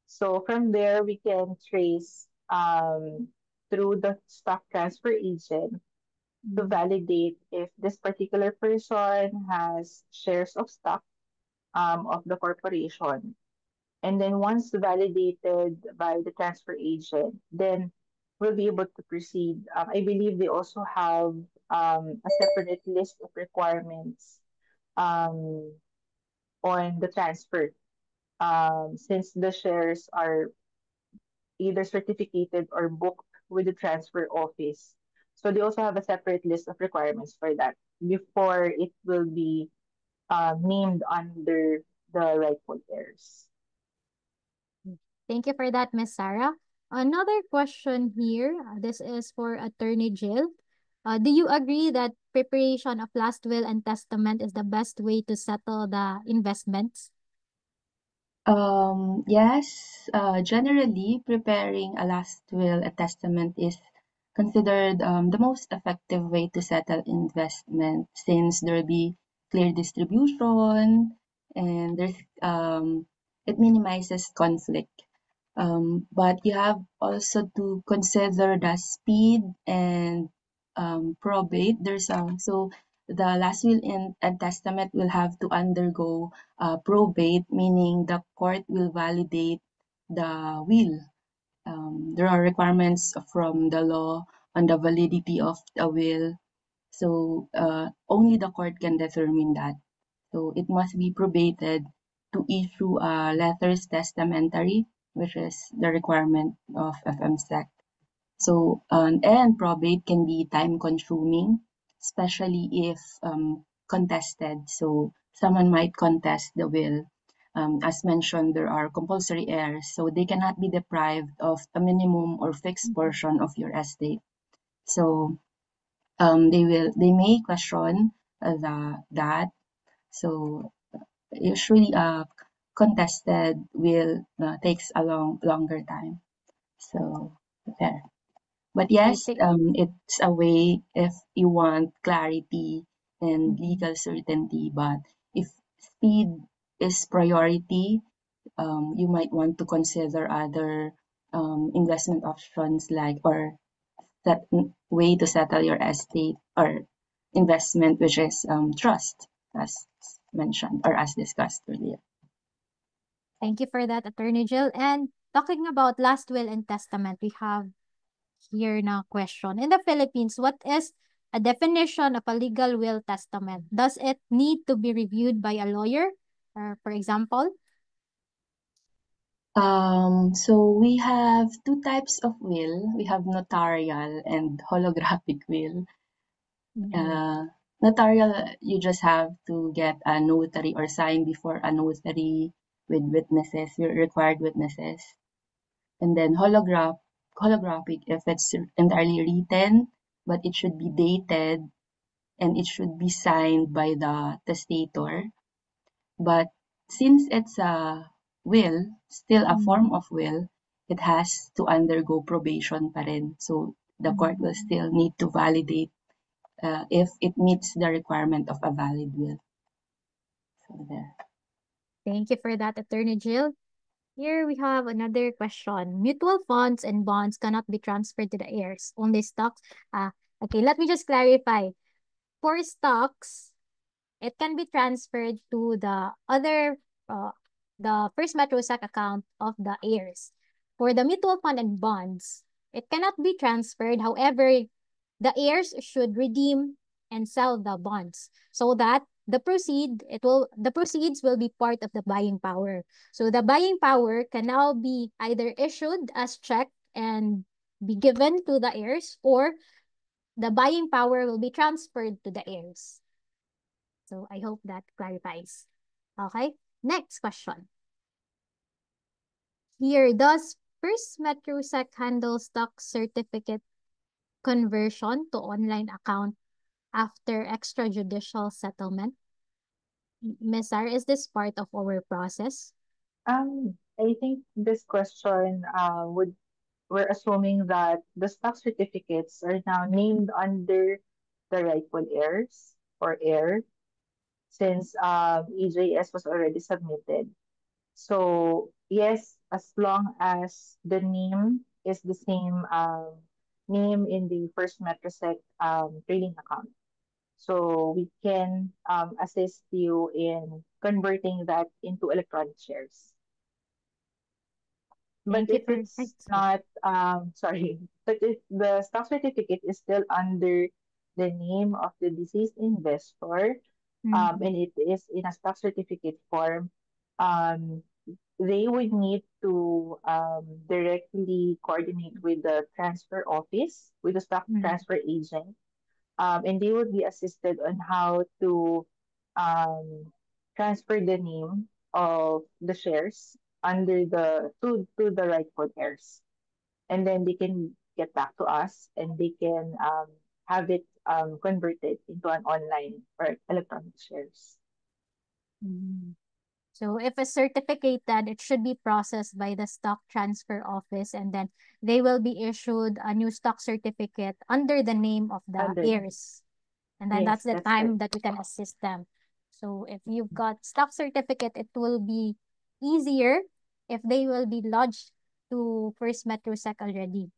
So from there, we can trace through the stock transfer agent to validate if this particular person has shares of stock of the corporation. And then once validated by the transfer agent, then we'll be able to proceed. I believe they also have a separate list of requirements um, on the transfer, since the shares are either certificated or booked with the transfer office. So they also have a separate list of requirements for that before it will be named under the rightful heirs.
Thank you for that, Miss Sarah. Another question here. This is for Attorney Jill. Do you agree that preparation of last will and testament is the best way to settle the investments?
Yes, generally preparing a last will, a testament is considered the most effective way to settle investment, since there will be clear distribution and it minimizes conflict. But you have also to consider the speed and probate. So the last will and testament will have to undergo probate, meaning the court will validate the will. There are requirements from the law on the validity of a will. So only the court can determine that. So it must be probated to issue a letters testamentary, which is the requirement of FMSEC. So and probate can be time consuming, especially if contested. So someone might contest the will. As mentioned, there are compulsory heirs, so they cannot be deprived of a minimum or fixed portion of your estate. So they may question that. So usually contested will takes a longer time. So there. But
I
yes,
think
it's a way if you want clarity and
Mhm.
legal certainty. But if speed is priority, you might want to consider other investment options like or that way to settle your estate or investment, which is trust, as mentioned or as discussed earlier.
Thank you for that, Attorney Jill. And talking about last will and testament, we have here na question. In the Philippines, what is a definition of a legal will testament? Does it need to be reviewed by a lawyer? For example?
So we have two types of will. We have notarial and holographic will. Notarial, you just have to get a notary or sign before a notary with witnesses, your required witnesses. And then holographic, if it's entirely written, but it should be dated and it should be signed by the testator. But since it's a will, still a form of will, it has to undergo probation pa rin. So the court will still need to validate if it meets the requirement of a valid will. So there.
Thank you for that, Attorney Jill. Here we have another question. Mutual funds and bonds cannot be transferred to the heirs, only stocks. Okay, let me just clarify. For stocks, it can be transferred to the First Metrosac account of the heirs. For the mutual fund and bonds, it cannot be transferred. However, the heirs should redeem and sell the bonds so that the proceeds will be part of the buying power. So the buying power can now be either issued as check and be given to the heirs, or the buying power will be transferred to the heirs. So I hope that clarifies. Okay, next question. Here, does First Metrosec handle stock certificate conversion to online account after extrajudicial settlement? Ms. Sarah, is this part of our process?
I think this question would we're assuming that the stock certificates are now named under the rightful heirs or heir since EJS was already submitted. So yes, as long as the name is the same name in the First Metrosec trading account. So we can assist you in converting that into electronic shares. But
Thank you
if
for
it's not, sorry, but if the stock certificate is still under the name of the deceased investor, and it is in a stock certificate form, um, they would need to directly coordinate with the transfer office, with the stock transfer agent, and they would be assisted on how to um, transfer the name of the shares under the to the rightful heirs, and then they can get back to us and they can have it converted into an online or electronic shares.
So if it's certificated, it should be processed by the stock transfer office, and then they will be issued a new stock certificate under the name of the
Under
heirs. And then
yes,
that's the
that's correct.
time that we can assist them. So if you've got stock certificate, it will be easier if they will be lodged to First MetroSec already,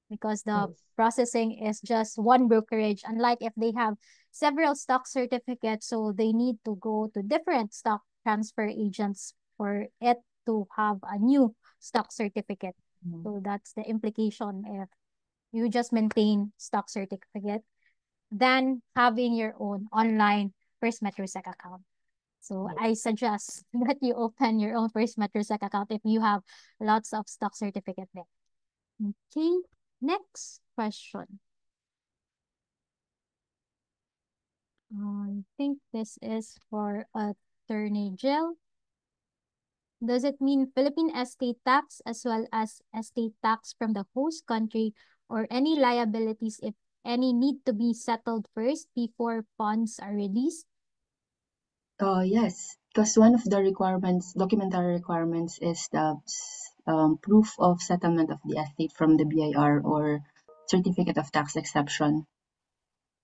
because the
Yes.
processing is just one brokerage. Unlike if they have several stock certificates, so they need to go to different stock transfer agents for it to have a new stock certificate.
Mhm.
So that's the implication if you just maintain stock certificate than having your own online First MetroSec account. So
Yes.
I suggest that you open your own First MetroSec account if you have lots of stock certificate there. Okay, next question. I think this is for Attorney Jill. Does it mean Philippine estate tax as well as estate tax from the host country, or any liabilities, if any, need to be settled first before funds are released?
Yes, because one of the requirements, documentary requirements, is the proof of settlement of the estate from the BIR or certificate of tax exception.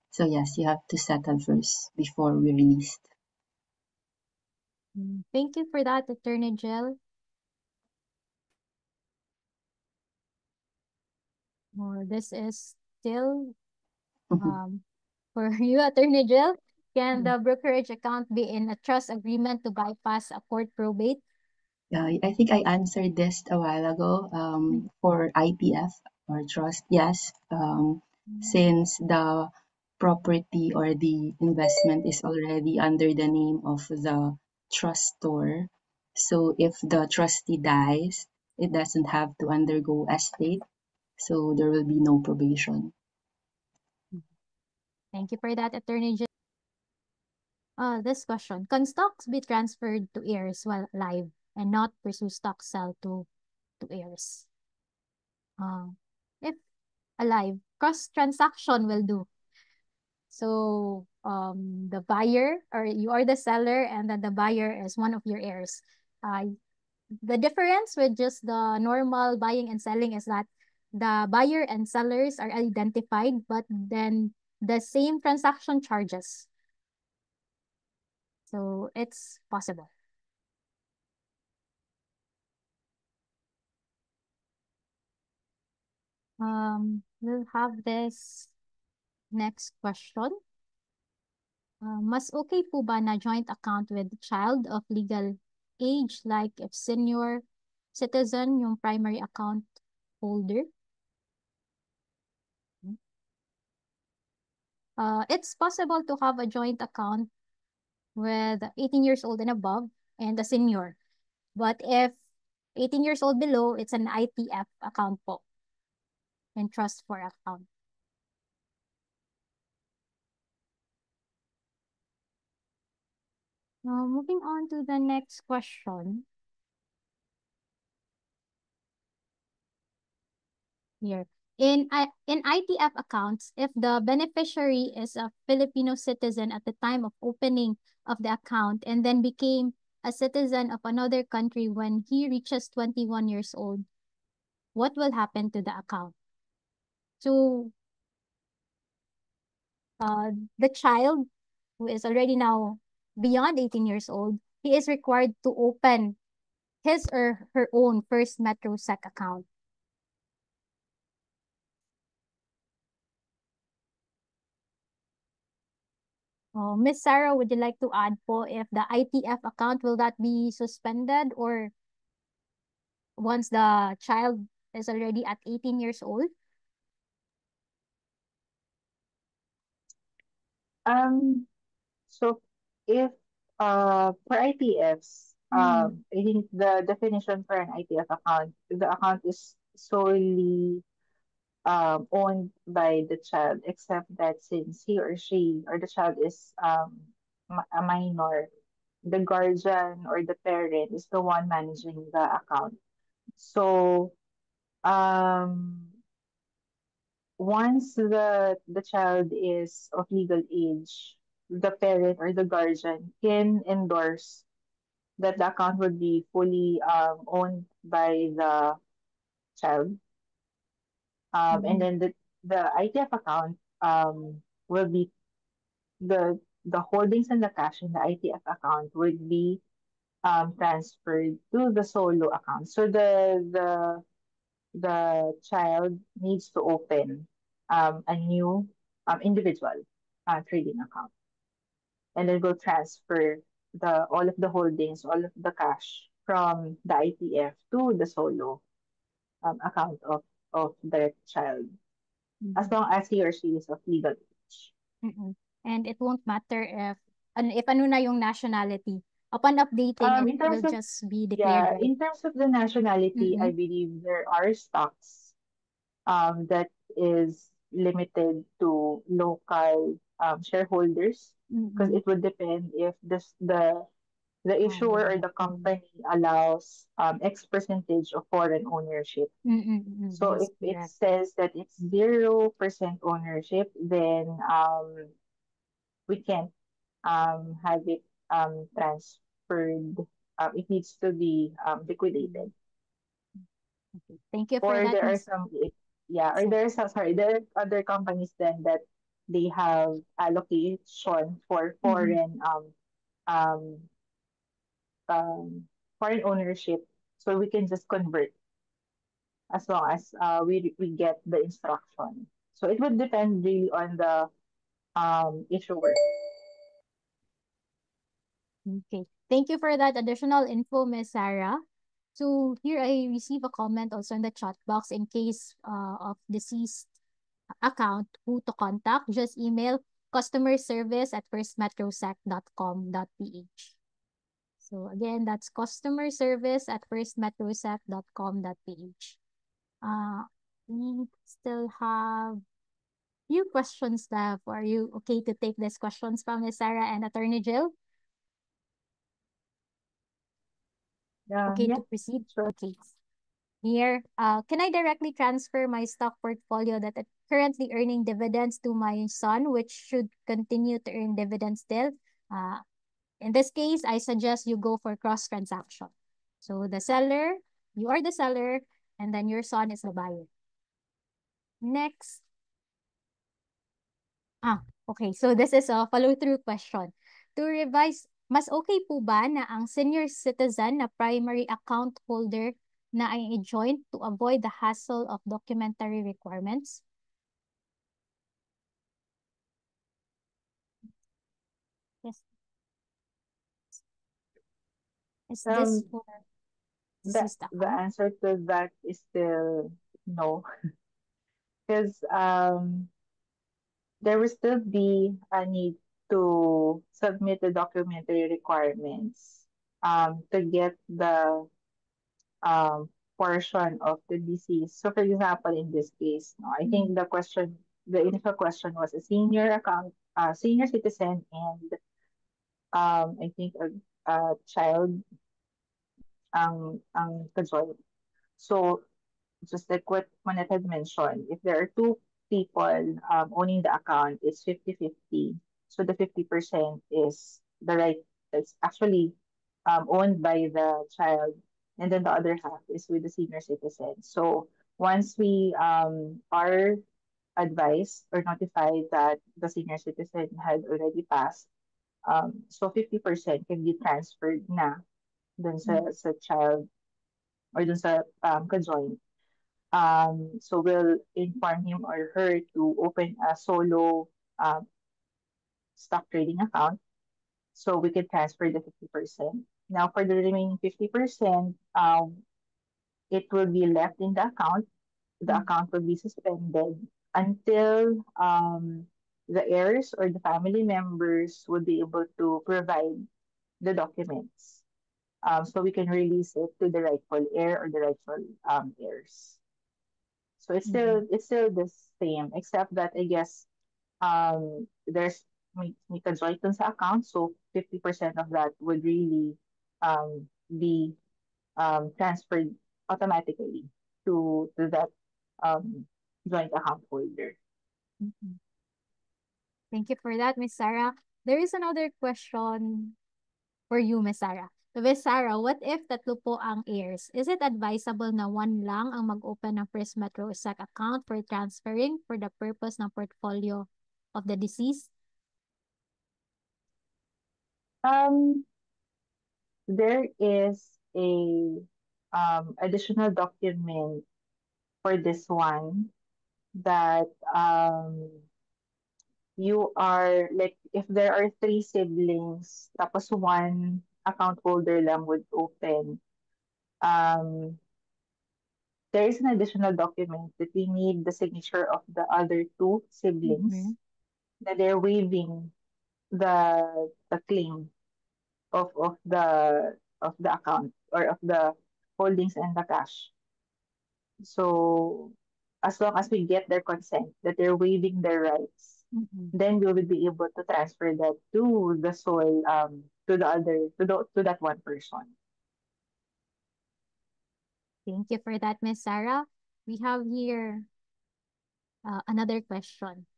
So yes, you have to settle first before we release.
Thank you for that, Attorney Jill. This is still for you, Attorney Jill. Can the brokerage account be in a trust agreement to bypass a court probate?
I think I answered this a while ago. For IPF or trust, yes. Since the property or the investment is already under the name of the trustor, so if the trustee dies, it doesn't have to undergo estate, so there will be no probation.
Thank you for that, Attorney Jill. This question. Can stocks be transferred to heirs while alive and not pursue stock sell to heirs? If alive, cross transaction will do. So the buyer, or you are the seller, and then the buyer is one of your heirs. The difference with just the normal buying and selling is that the buyer and sellers are identified, but then the same transaction charges. So it's possible. We'll have this next question. Mas okay po ba na joint account with child of legal age, like if senior citizen yung primary account holder? It's possible to have a joint account with 18 years old and above and a senior. But if 18 years old below, it's an ITF account po, and trust for account. Now, moving on to the next question. Here. In ITF accounts, if the beneficiary is a Filipino citizen at the time of opening of the account and then became a citizen of another country when he reaches 21 years old, what will happen to the account? So the child who is already now beyond 18 years old, he is required to open his or her own First MetroSec account. Miss Sarah, would you like to add po if the ITF account, will that be suspended, or once the child is already at 18 years old?
So if for ITFs, I think the definition for an ITF account, the account is solely owned by the child, except that since he or she or the child is a minor, the guardian or the parent is the one managing the account. So um, once the child is of legal age, the parent or the guardian can endorse that the account would be fully owned by the child. And then the ITF account will be the the holdings and the cash in the ITF account would be transferred to the solo account. So the child needs to open a new individual trading account, and then will transfer the all of the holdings, all of the cash from the ITF to the solo account of the child, as
Mhm.
long as he or she is of legal age.
Mm-mm. And it won't matter if ano na yung nationality. Upon updating, it
In terms
will
of
just be declared,
Yeah,
right?
in terms of the nationality, I
Mm-mm.
believe there are stocks that is limited to local shareholders, because
Mm-mm.
it would depend if the issuer or the
Okay.
company allows X percentage of foreign ownership.
Mm-mm. Mm-mm.
So
Yes,
if it
correct.
says that it's 0% ownership, then we can't have it transferred. It needs to be liquidated.
Mm. Okay. Thank you for
Or
that,
there are
Miss
some, yeah, or
Sarah.
there are some, sorry, there are other companies then that they have allocation for
Mm-mm.
um, foreign ownership, so we can just convert as long as we get the instruction. So it would depend really on the issuer.
Okay. Thank you for that additional info, Miss Sarah. So here I receive a comment also in the chat box in case of deceased account, who to contact. Just email customer service at firstmetrosec.com.ph. So again, that's customer service at firstmetrosec.com.ph. Uh, we still have few questions left. Are you okay to take these questions from Ms. Sarah and Attorney Jill? Okay
Yeah,
to proceed?
sure.
Okay. Here, can I directly transfer my stock portfolio that is currently earning dividends to my son, which should continue to earn dividends still? Uh, in this case, I suggest you go for cross transaction. So the seller, you are the seller, and then your son is the buyer. Next. Okay. So this is a follow-through question. To revise, mas okay po ba na ang senior citizen na primary account holder na ay i-join to avoid the hassle of documentary requirements? Yes. Is this
Um,
for
the
deceased
the
account?
answer to that is still no, because there will still be a need to submit the documentary requirements to get the um, portion of the disease. So, for example, in this case, no, I think
Mm.
the initial question was a senior citizen, and I think a child ang ka-join. So, just like what Manette had mentioned, if there are two people owning the account, it's 50-50. So the 50% is the right, it's actually owned by the child, and then the other half is with the senior citizen. So once we are advised or notified that the senior citizen had already passed, so 50% can be transferred na dun
Mm.
sa child or dun sa ka-join. So we'll inform him or her to open a solo um, stock trading account, so we can transfer the 50%. Now, for the remaining 50%, it will be left in the account. The
Mm.
account will be suspended until the heirs or the family members will be able to provide the documents. So we can release it to the rightful heir or the rightful heirs. So
Mm.
it's still the same, except that I guess there's may ka-join dun sa account, so 50% of that would really be transferred automatically to that um joint account holder.
Mm. Thank you for that, Miss Sarah. There is another question for you, Miss Sarah. So, Miss Sarah, what if tatlo po ang heirs? Is it advisable na one lang ang mag-open ng First Metro SEC account for transferring for the purpose ng portfolio of the deceased?
Um, there is a additional document for this one that you are like if there are three siblings tapos one account holder lang would open um there is an additional document that we need the signature of the other two siblings
Mm-hmm.
that they're waiving the claim of the account or of the holdings and the cash. So as long as we get their consent that they're waiving their rights,
Mm-hmm.
then we will be able to transfer that to the sole to the other to that one person.
Thank you for that, Miss Sarah. We have here another question.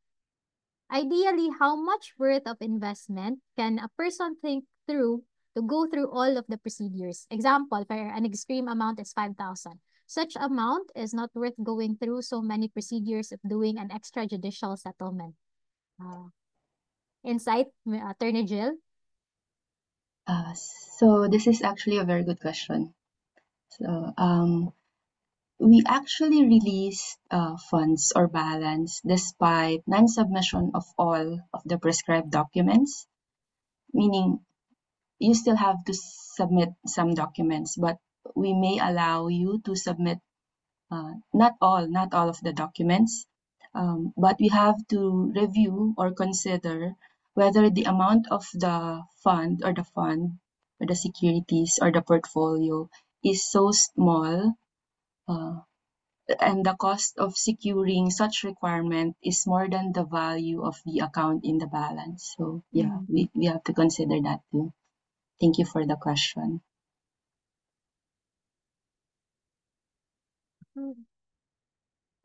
Ideally, how much worth of investment can a person think through to go through all of the procedures? Example, for an extreme amount is 5,000. Such amount is not worth going through so many procedures of doing an extrajudicial settlement. Uh, Insight, Attorney Jill?
So this is actually a very good question. So we actually released funds or balance despite non-submission of all of the prescribed documents, meaning you still have to submit some documents, but we may allow you to submit not all of the documents, but we have to review or consider whether the amount of the fund or the securities or the portfolio is so small, uh, and the cost of securing such requirement is more than the value of the account in the balance. So yeah,
Mm.
we have to consider that too. Thank you for the question.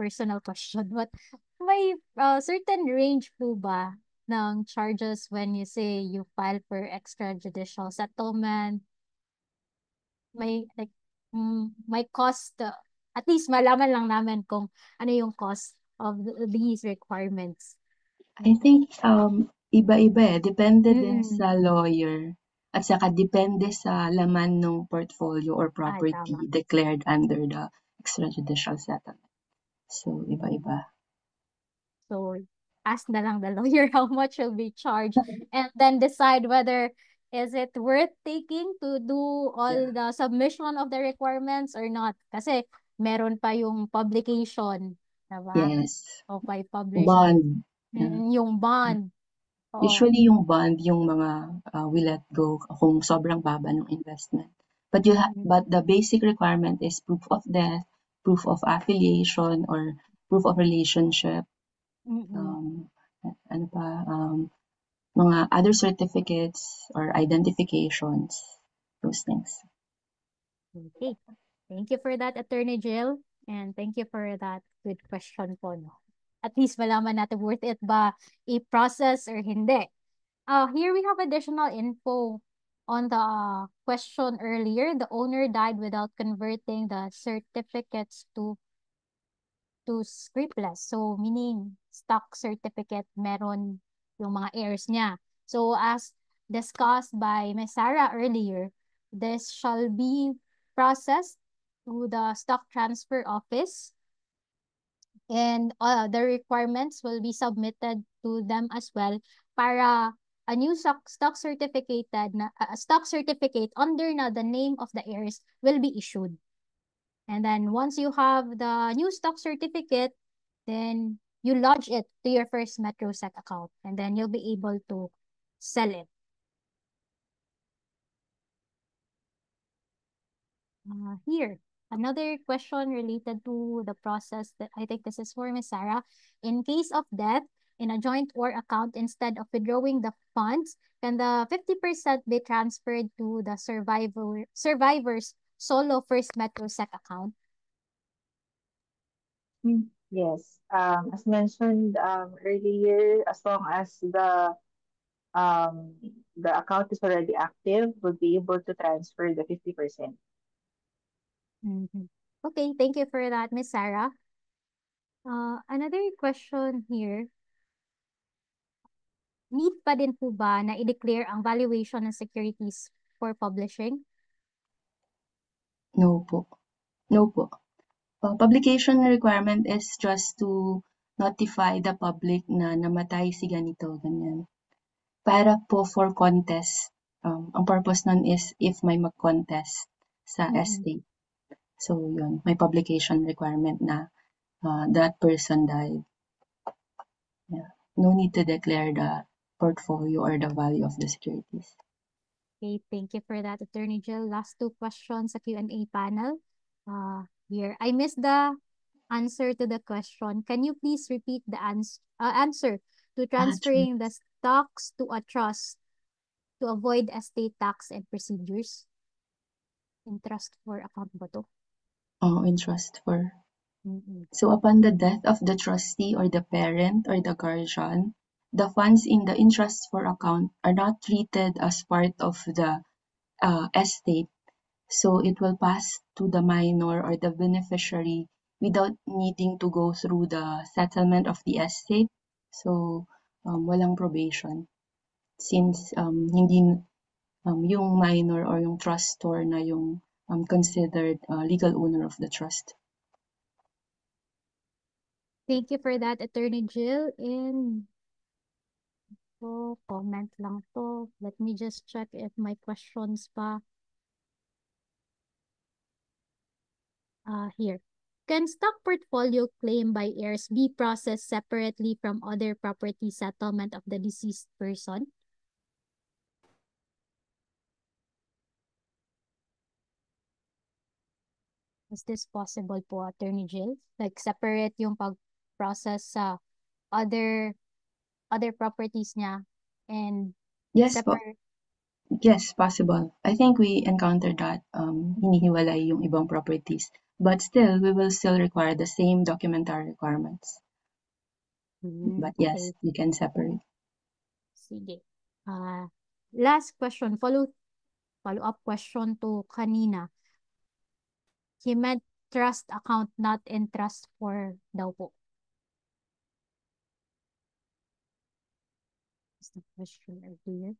Personal question, but may certain range po ba ng charges when you say you file for extrajudicial settlement? May like may cost at least malaman lang namin kung ano yung cost of these requirements.
I think iba-iba eh. Depende din
Mm-mm.
sa lawyer at saka depende sa laman ng portfolio or
Ay,
property
tama.
declared under the extrajudicial settlement. So iba-iba.
So, ask na lang the lawyer how much will be charged and then decide whether is it worth taking to do
Yeah.
all the submission of the requirements or not. Kasi meron pa yung publication, diba?
Yes.
O by publish
Bond. Yeah.
yung bond. Oo.
Usually yung bond yung mga we let go kung sobrang baba ng investment.
Mm,
But the basic requirement is proof of death, proof of affiliation or proof of relationship.
mm,
Ano pa mga other certificates or identifications, those things.
okay. Thank you for that, Attorney Jill. And thank you for that good question po, no? At least malaman natin worth it ba i-process or hindi. Here we have additional info on the question earlier. The owner died without converting the certificates to scriptless. So, meaning stock certificate meron yung mga heirs niya. So, as discussed by Ms. Sarah earlier, this shall be processed to the stock transfer office and the requirements will be submitted to them as well para a new stock stock certificate under na the name of the heirs will be issued. And then once you have the new stock certificate, then you lodge it to your First MetroSec account and then you'll be able to sell it. Here, another question related to the process that I think this is for Ms. Sarah. In case of death in a joint or account, instead of withdrawing the funds, can the 50% be transferred to the survivor's solo First MetroSec account?
Yes. As mentioned earlier, as long as um, the account is already active, we'll be able to transfer the 50%.
Mhm. Okay, thank you for that, Miss Sarah. Another question here. need pa din po ba na i-declare ang valuation ng securities for publishing?
No po. No po. Publication requirement is just to notify the public na namatay si ganito, ganyan. Para po for contest. Ang purpose nun is if may mag-contest sa estate. So, yun. May publication requirement na that person died. Yeah. No need to declare the portfolio or the value of the securities.
Okay, thank you for that, Attorney Jill. Last 2 questions sa Q&A panel. Here, I missed the answer to the question. Can you please repeat the answer to transferring the stocks to a trust to avoid estate tax and procedures? In trust for account ba to?
In trust for. So upon the death of the trustee or the parent or the guardian, the funds in the trust for account are not treated as part of the estate. So it will pass to the minor or the beneficiary without needing to go through the settlement of the estate. So walang probation. Since hindi yung minor or yung trustor na yung considered legal owner of the trust.
Thank you for that, Attorney Jill. And comment lang to. Let me just check if my questions pa. Here. Can stock portfolio claim by heirs be processed separately from other property settlement of the deceased person? Is this possible po, Attorney Jill? Like separate yung pag-process sa other properties niya and
Yes
separate.
Yes, possible. I think we encountered that hinihiwalay yung ibang properties. But still, we will still require the same documentary requirements. But yes, we can separate.
Sige. Last question, follow-up question to kanina. He meant trust account, not in trust for daw po. Is the question clear?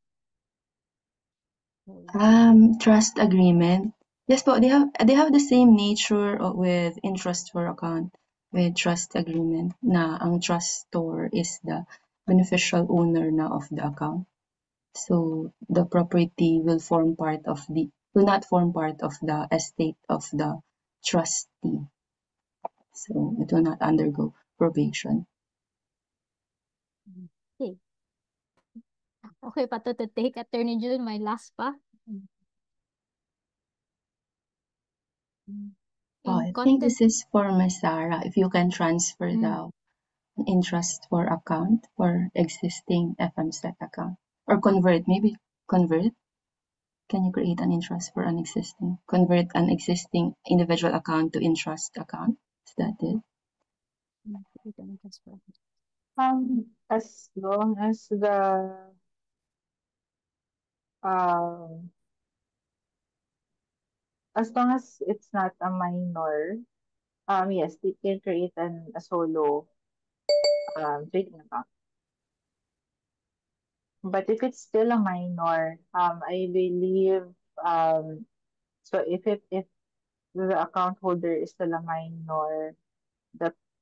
Trust agreement. Yes po, they have the same nature with interest for account with trust agreement na ang trustor is the beneficial owner na of the account. So the property will not form part of the estate of the trustee. So it will not undergo probation.
Okay pa to take, Attorney Jill, my last pa.
I think this is for Ms. Sarah. If you can transfer the interest for account for existing FMSEC account or convert. Can you create an interest for convert an existing individual account to interest account? Is that it?
As long as it's not a minor, yes, they can create a solo trading account. But if it's still a minor, I believe so if the account holder is still a minor,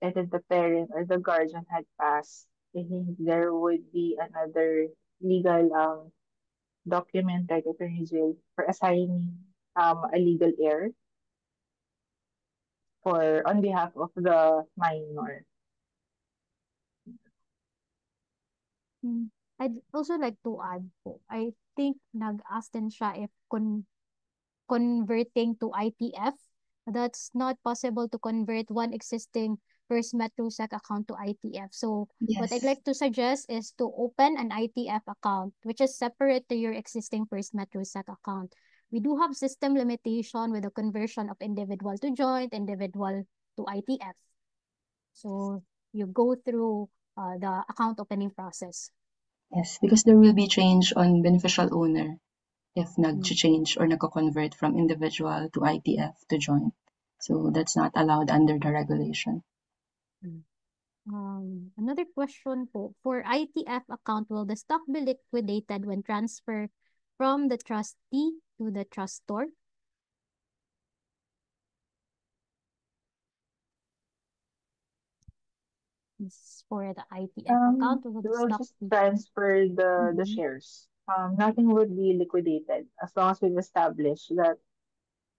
and then the parent or the guardian had passed, I think there would be another legal document like Attorney Jill for assigning a legal heir on behalf of the minor.
I'd also like to add po, I think nag-ask din siya if converting to ITF, that's not possible to convert one existing First MetroSec account to ITF. So what I'd like to suggest is to open an ITF account, which is separate to your existing First MetroSec account. We do have system limitation with the conversion of individual to joint, individual to ITF. So you go through the account opening process.
Yes, because there will be change on beneficial owner if nag-change or nagko-convert from individual to ITF to joint. So that's not allowed under the regulation.
Another question po. For ITF account, will the stock be liquidated when transferred from the trustee to the trustor? This is for the ITF account, will the
We'll
stock
just
be?
transfer the
Mhm.
shares. Nothing would be liquidated as long as we've established that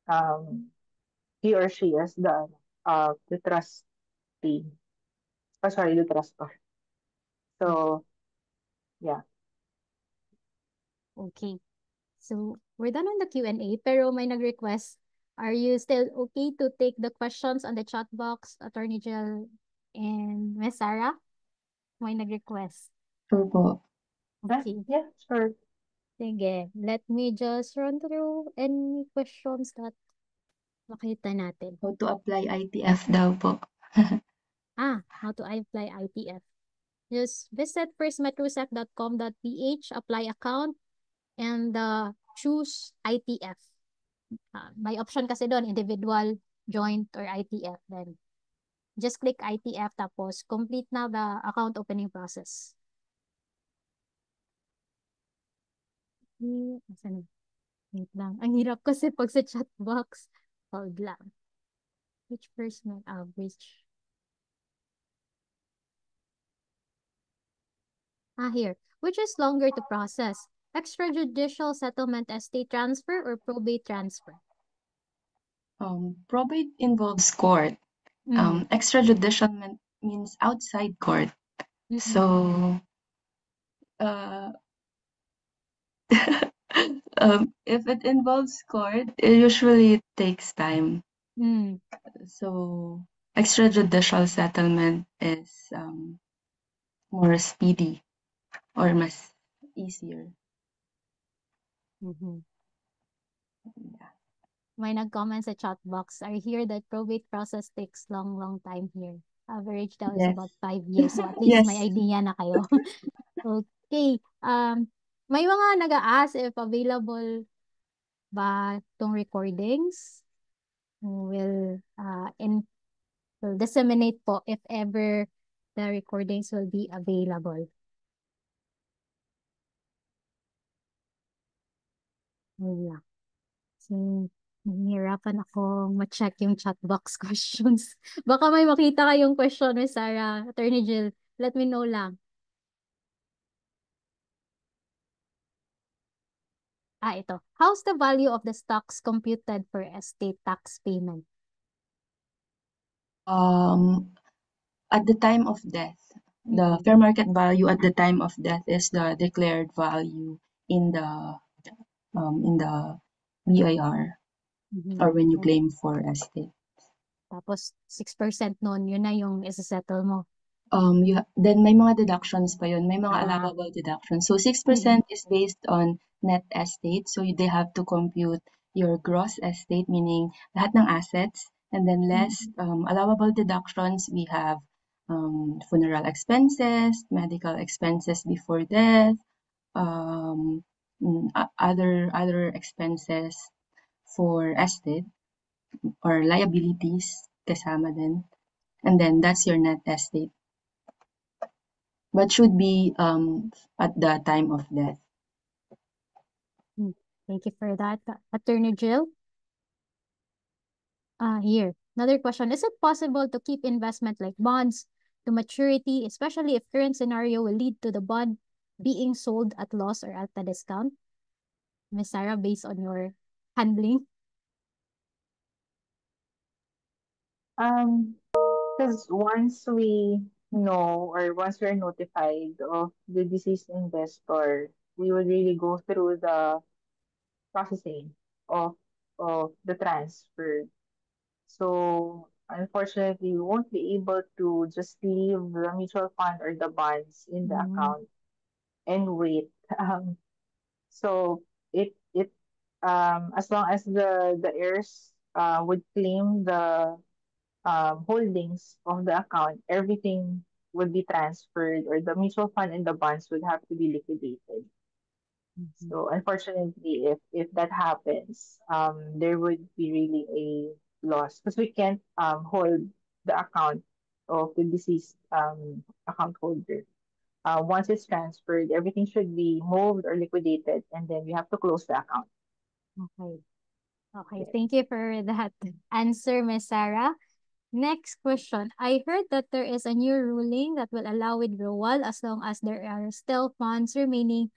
um he or she is the trustee. Oh, sorry, the trustor. So yeah.
Okay. So, we're done on the Q&A, pero may nag-request. Are you still okay to take the questions on the chat box, Attorney Jill and Miss Sarah? May nag-request.
Sure po.
Okay.
Yeah, sure.
Sige. Let me just run through any questions that nakita natin.
How to apply ITF daw po.
How to apply ITF. Just visit firstmetrosec.com.ph, apply account, and choose ITF. May option kasi doon, individual, joint, or ITF. Then, just click ITF tapos complete na the account opening process. Asan na? Wait lang. Ang hirap kasi pag sa chat box. Hold lang. Which person average? Here. Which is longer to process? Extrajudicial settlement estate transfer or probate transfer?
Probate involves court. Extrajudicial means outside court. So, uh, if it involves court, usually it takes time. So, extrajudicial settlement is more speedy or mas easier. Yeah.
May nag-comment sa chat box. I hear that probate process takes long time here. Average daw is
Yes.
about 5 years. So at least
Yes.
may idea na kayo. Okay. May mga nag-a-ask if available ba itong recordings. We'll disseminate po if ever the recordings will be available. Wala. So, nahihirapan akong ma-check yung chat box questions. Baka may makita kayong question, Miss Sarah. Attorney Jill, let me know lang. Ito. How's the value of the stocks computed for estate tax payment?
At the time of death, the fair market value at the time of death is the declared value in the BIR or when you claim for estate.
Tapos 6% nun, yun na yung isa-settle mo.
Then may mga deductions pa yun. May mga allowable deductions. So 6% is based on net estate. So they have to compute your gross estate, meaning lahat ng assets. And then less allowable deductions, we have funeral expenses, medical expenses before death, other expenses for estate or liabilities kasama din. And then that's your net estate. But should be at the time of death.
Thank you for that, Attorney Jill. Here, another question. Is it possible to keep investment like bonds to maturity, especially if current scenario will lead to the bond being sold at loss or at a discount? Ms. Sarah, based on your handling.
Because once we know or once we're notified of the deceased investor, we would really go through the processing of the transfer. So unfortunately, we won't be able to just leave the mutual fund or the bonds in the account and wait. So it as long as the heirs would claim the holdings of the account, everything would be transferred, or the mutual fund and the bonds would have to be liquidated. So unfortunately, if that happens, there would be really a loss because we can't hold the account of the deceased account holder. Once it's transferred, everything should be moved or liquidated, and then we have to close the account.
Okay. Okay,
Yes.
thank you for that answer, Miss Sarah. Next question. I heard that there is a new ruling that will allow withdrawal as long as there are still funds remaining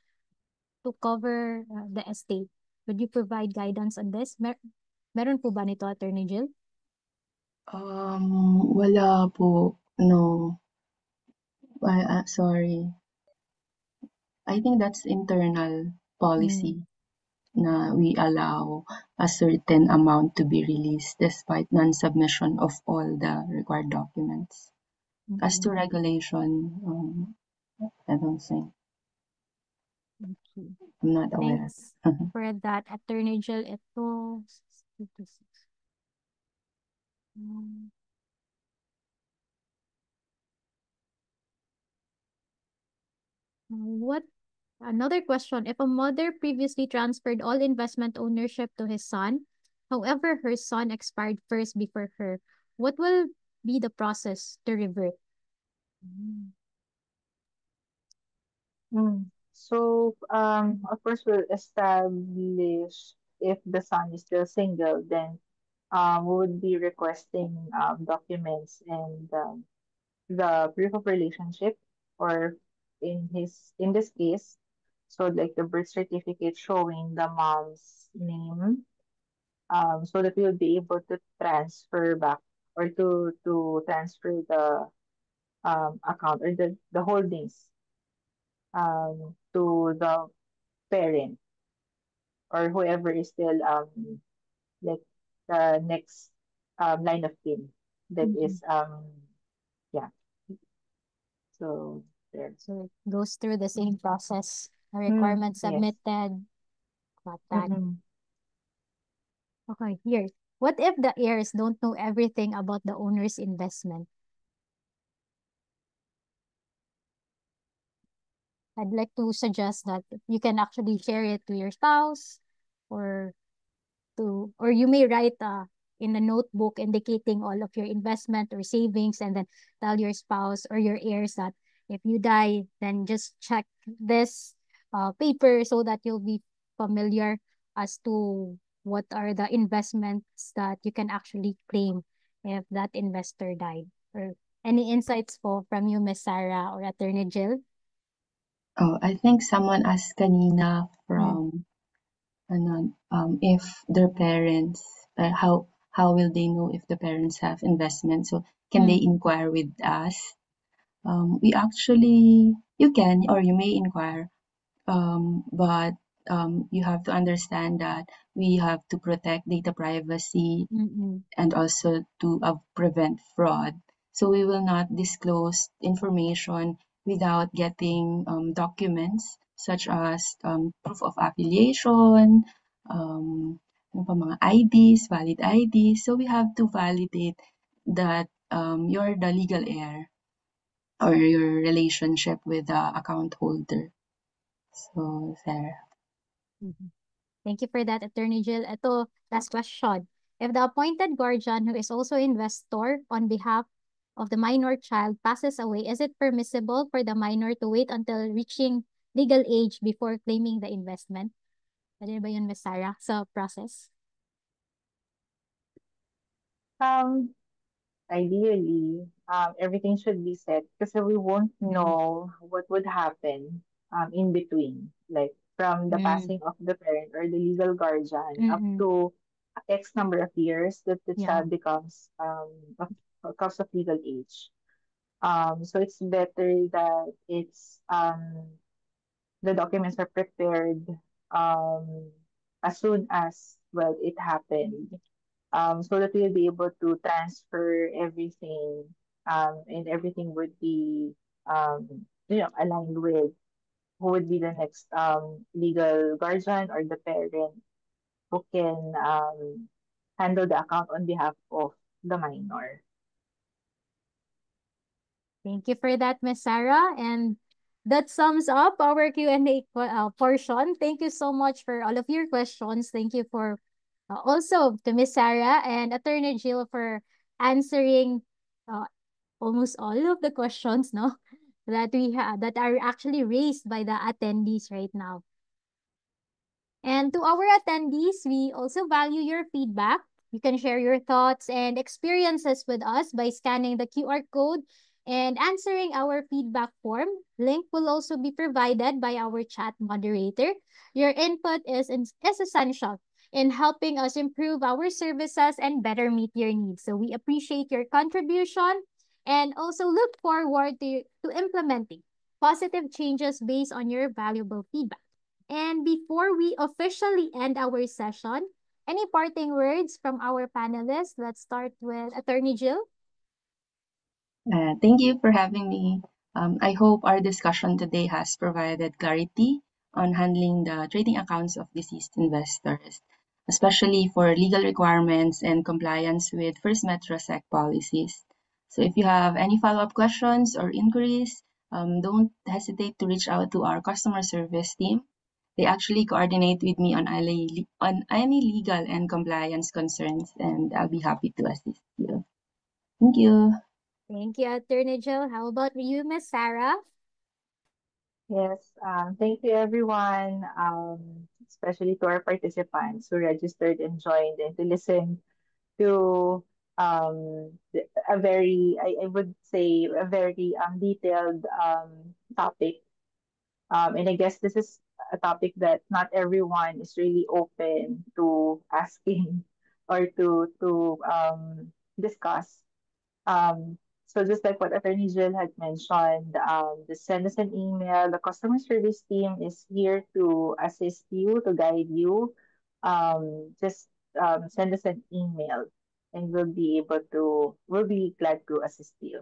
to cover the estate. Would you provide guidance on this? Meron po ba nito, Attorney Jill?
Wala po. No. Sorry. I think that's internal policy na we allow a certain amount to be released despite non-submission of all the required documents. As to regulation, I don't think.
Okay.
I'm not aware.
Thanks for that, Attorney Jill. Ito, 56. What Another question. If a mother previously transferred all investment ownership to his son, however, her son expired first before her, what will be the process to revert?
So, of course, we'll establish if the son is still single, then we would be requesting documents and the proof of relationship, or in this case, so like the birth certificate showing the mom's name, so that we will be able to transfer back or to transfer the account or the holdings to the parent or whoever is still like the next line of kin that is yeah, so there.
So it goes through the same process. A
Hmm.
requirement
Yes.
submitted. Got that.
Mm-hmm.
Okay, here. What if the heirs don't know everything about the owner's investment? I'd like to suggest that you can actually share it to your spouse, or or you may write in a notebook indicating all of your investment or savings, and then tell your spouse or your heirs that if you die, then just check this paper so that you'll be familiar as to what are the investments that you can actually claim if that investor died. Or any insights po from you, Miss Sarah or Attorney Jill?
Oh, I think someone asked kanina from if their parents, how will they know if the parents have investment? So can they inquire with us? We actually, you can or you may inquire, but you have to understand that we have to protect data privacy and also to prevent fraud. So we will not disclose information without getting documents such as proof of affiliation, ano pa, mga IDs, valid IDs. So we have to validate that you're the legal heir or your relationship with the account holder. So there.
Thank you for that, Attorney Jill. Ito, last question. If the appointed guardian who is also investor on behalf of the minor child passes away, is it permissible for the minor to wait until reaching legal age before claiming the investment? Pwede ba yun, Ms. Sarah, sa process?
Um, Ideally, everything should be set because we won't know what would happen in between, like from the passing of the parent or the legal guardian up to X number of years that the
Yeah.
child comes of legal age. So it's better that the documents are prepared um, as soon as well it happened, so that we'll be able to transfer everything, and everything would be aligned with who would be the next legal guardian or the parent who can handle the account on behalf of the minor.
Thank you for that, Ms. Sarah. And that sums up our Q&A portion. Thank you so much for all of your questions. Thank you for also to Ms. Sarah and Attorney Jill for answering uh, almost all of the questions, no, that are actually raised by the attendees right now. And to our attendees, we also value your feedback. You can share your thoughts and experiences with us by scanning the QR code and answering our feedback form. Link will also be provided by our chat moderator. Your input is essential in helping us improve our services and better meet your needs. So we appreciate your contribution and also look forward to implementing positive changes based on your valuable feedback. And before we officially end our session, any parting words from our panelists? Let's start with Attorney Jill.
Thank you for having me. I hope our discussion today has provided clarity on handling the trading accounts of deceased investors, especially for legal requirements and compliance with First Metro SEC policies. So if you have any follow-up questions or inquiries, don't hesitate to reach out to our customer service team. They actually coordinate with me on any legal and compliance concerns, and I'll be happy to assist you. Thank you.
Thank you, Attorney Jill. How about you, Miss Sarah?
Yes, thank you everyone, especially to our participants who registered and joined and to listen to a very, I would say, a very detailed topic. And I guess this is a topic that not everyone is really open to asking or to discuss. Um, so just like what Attorney Jill had mentioned, just send us an email. The customer service team is here to assist you, to guide you. Just send us an email and we'll be glad to assist you.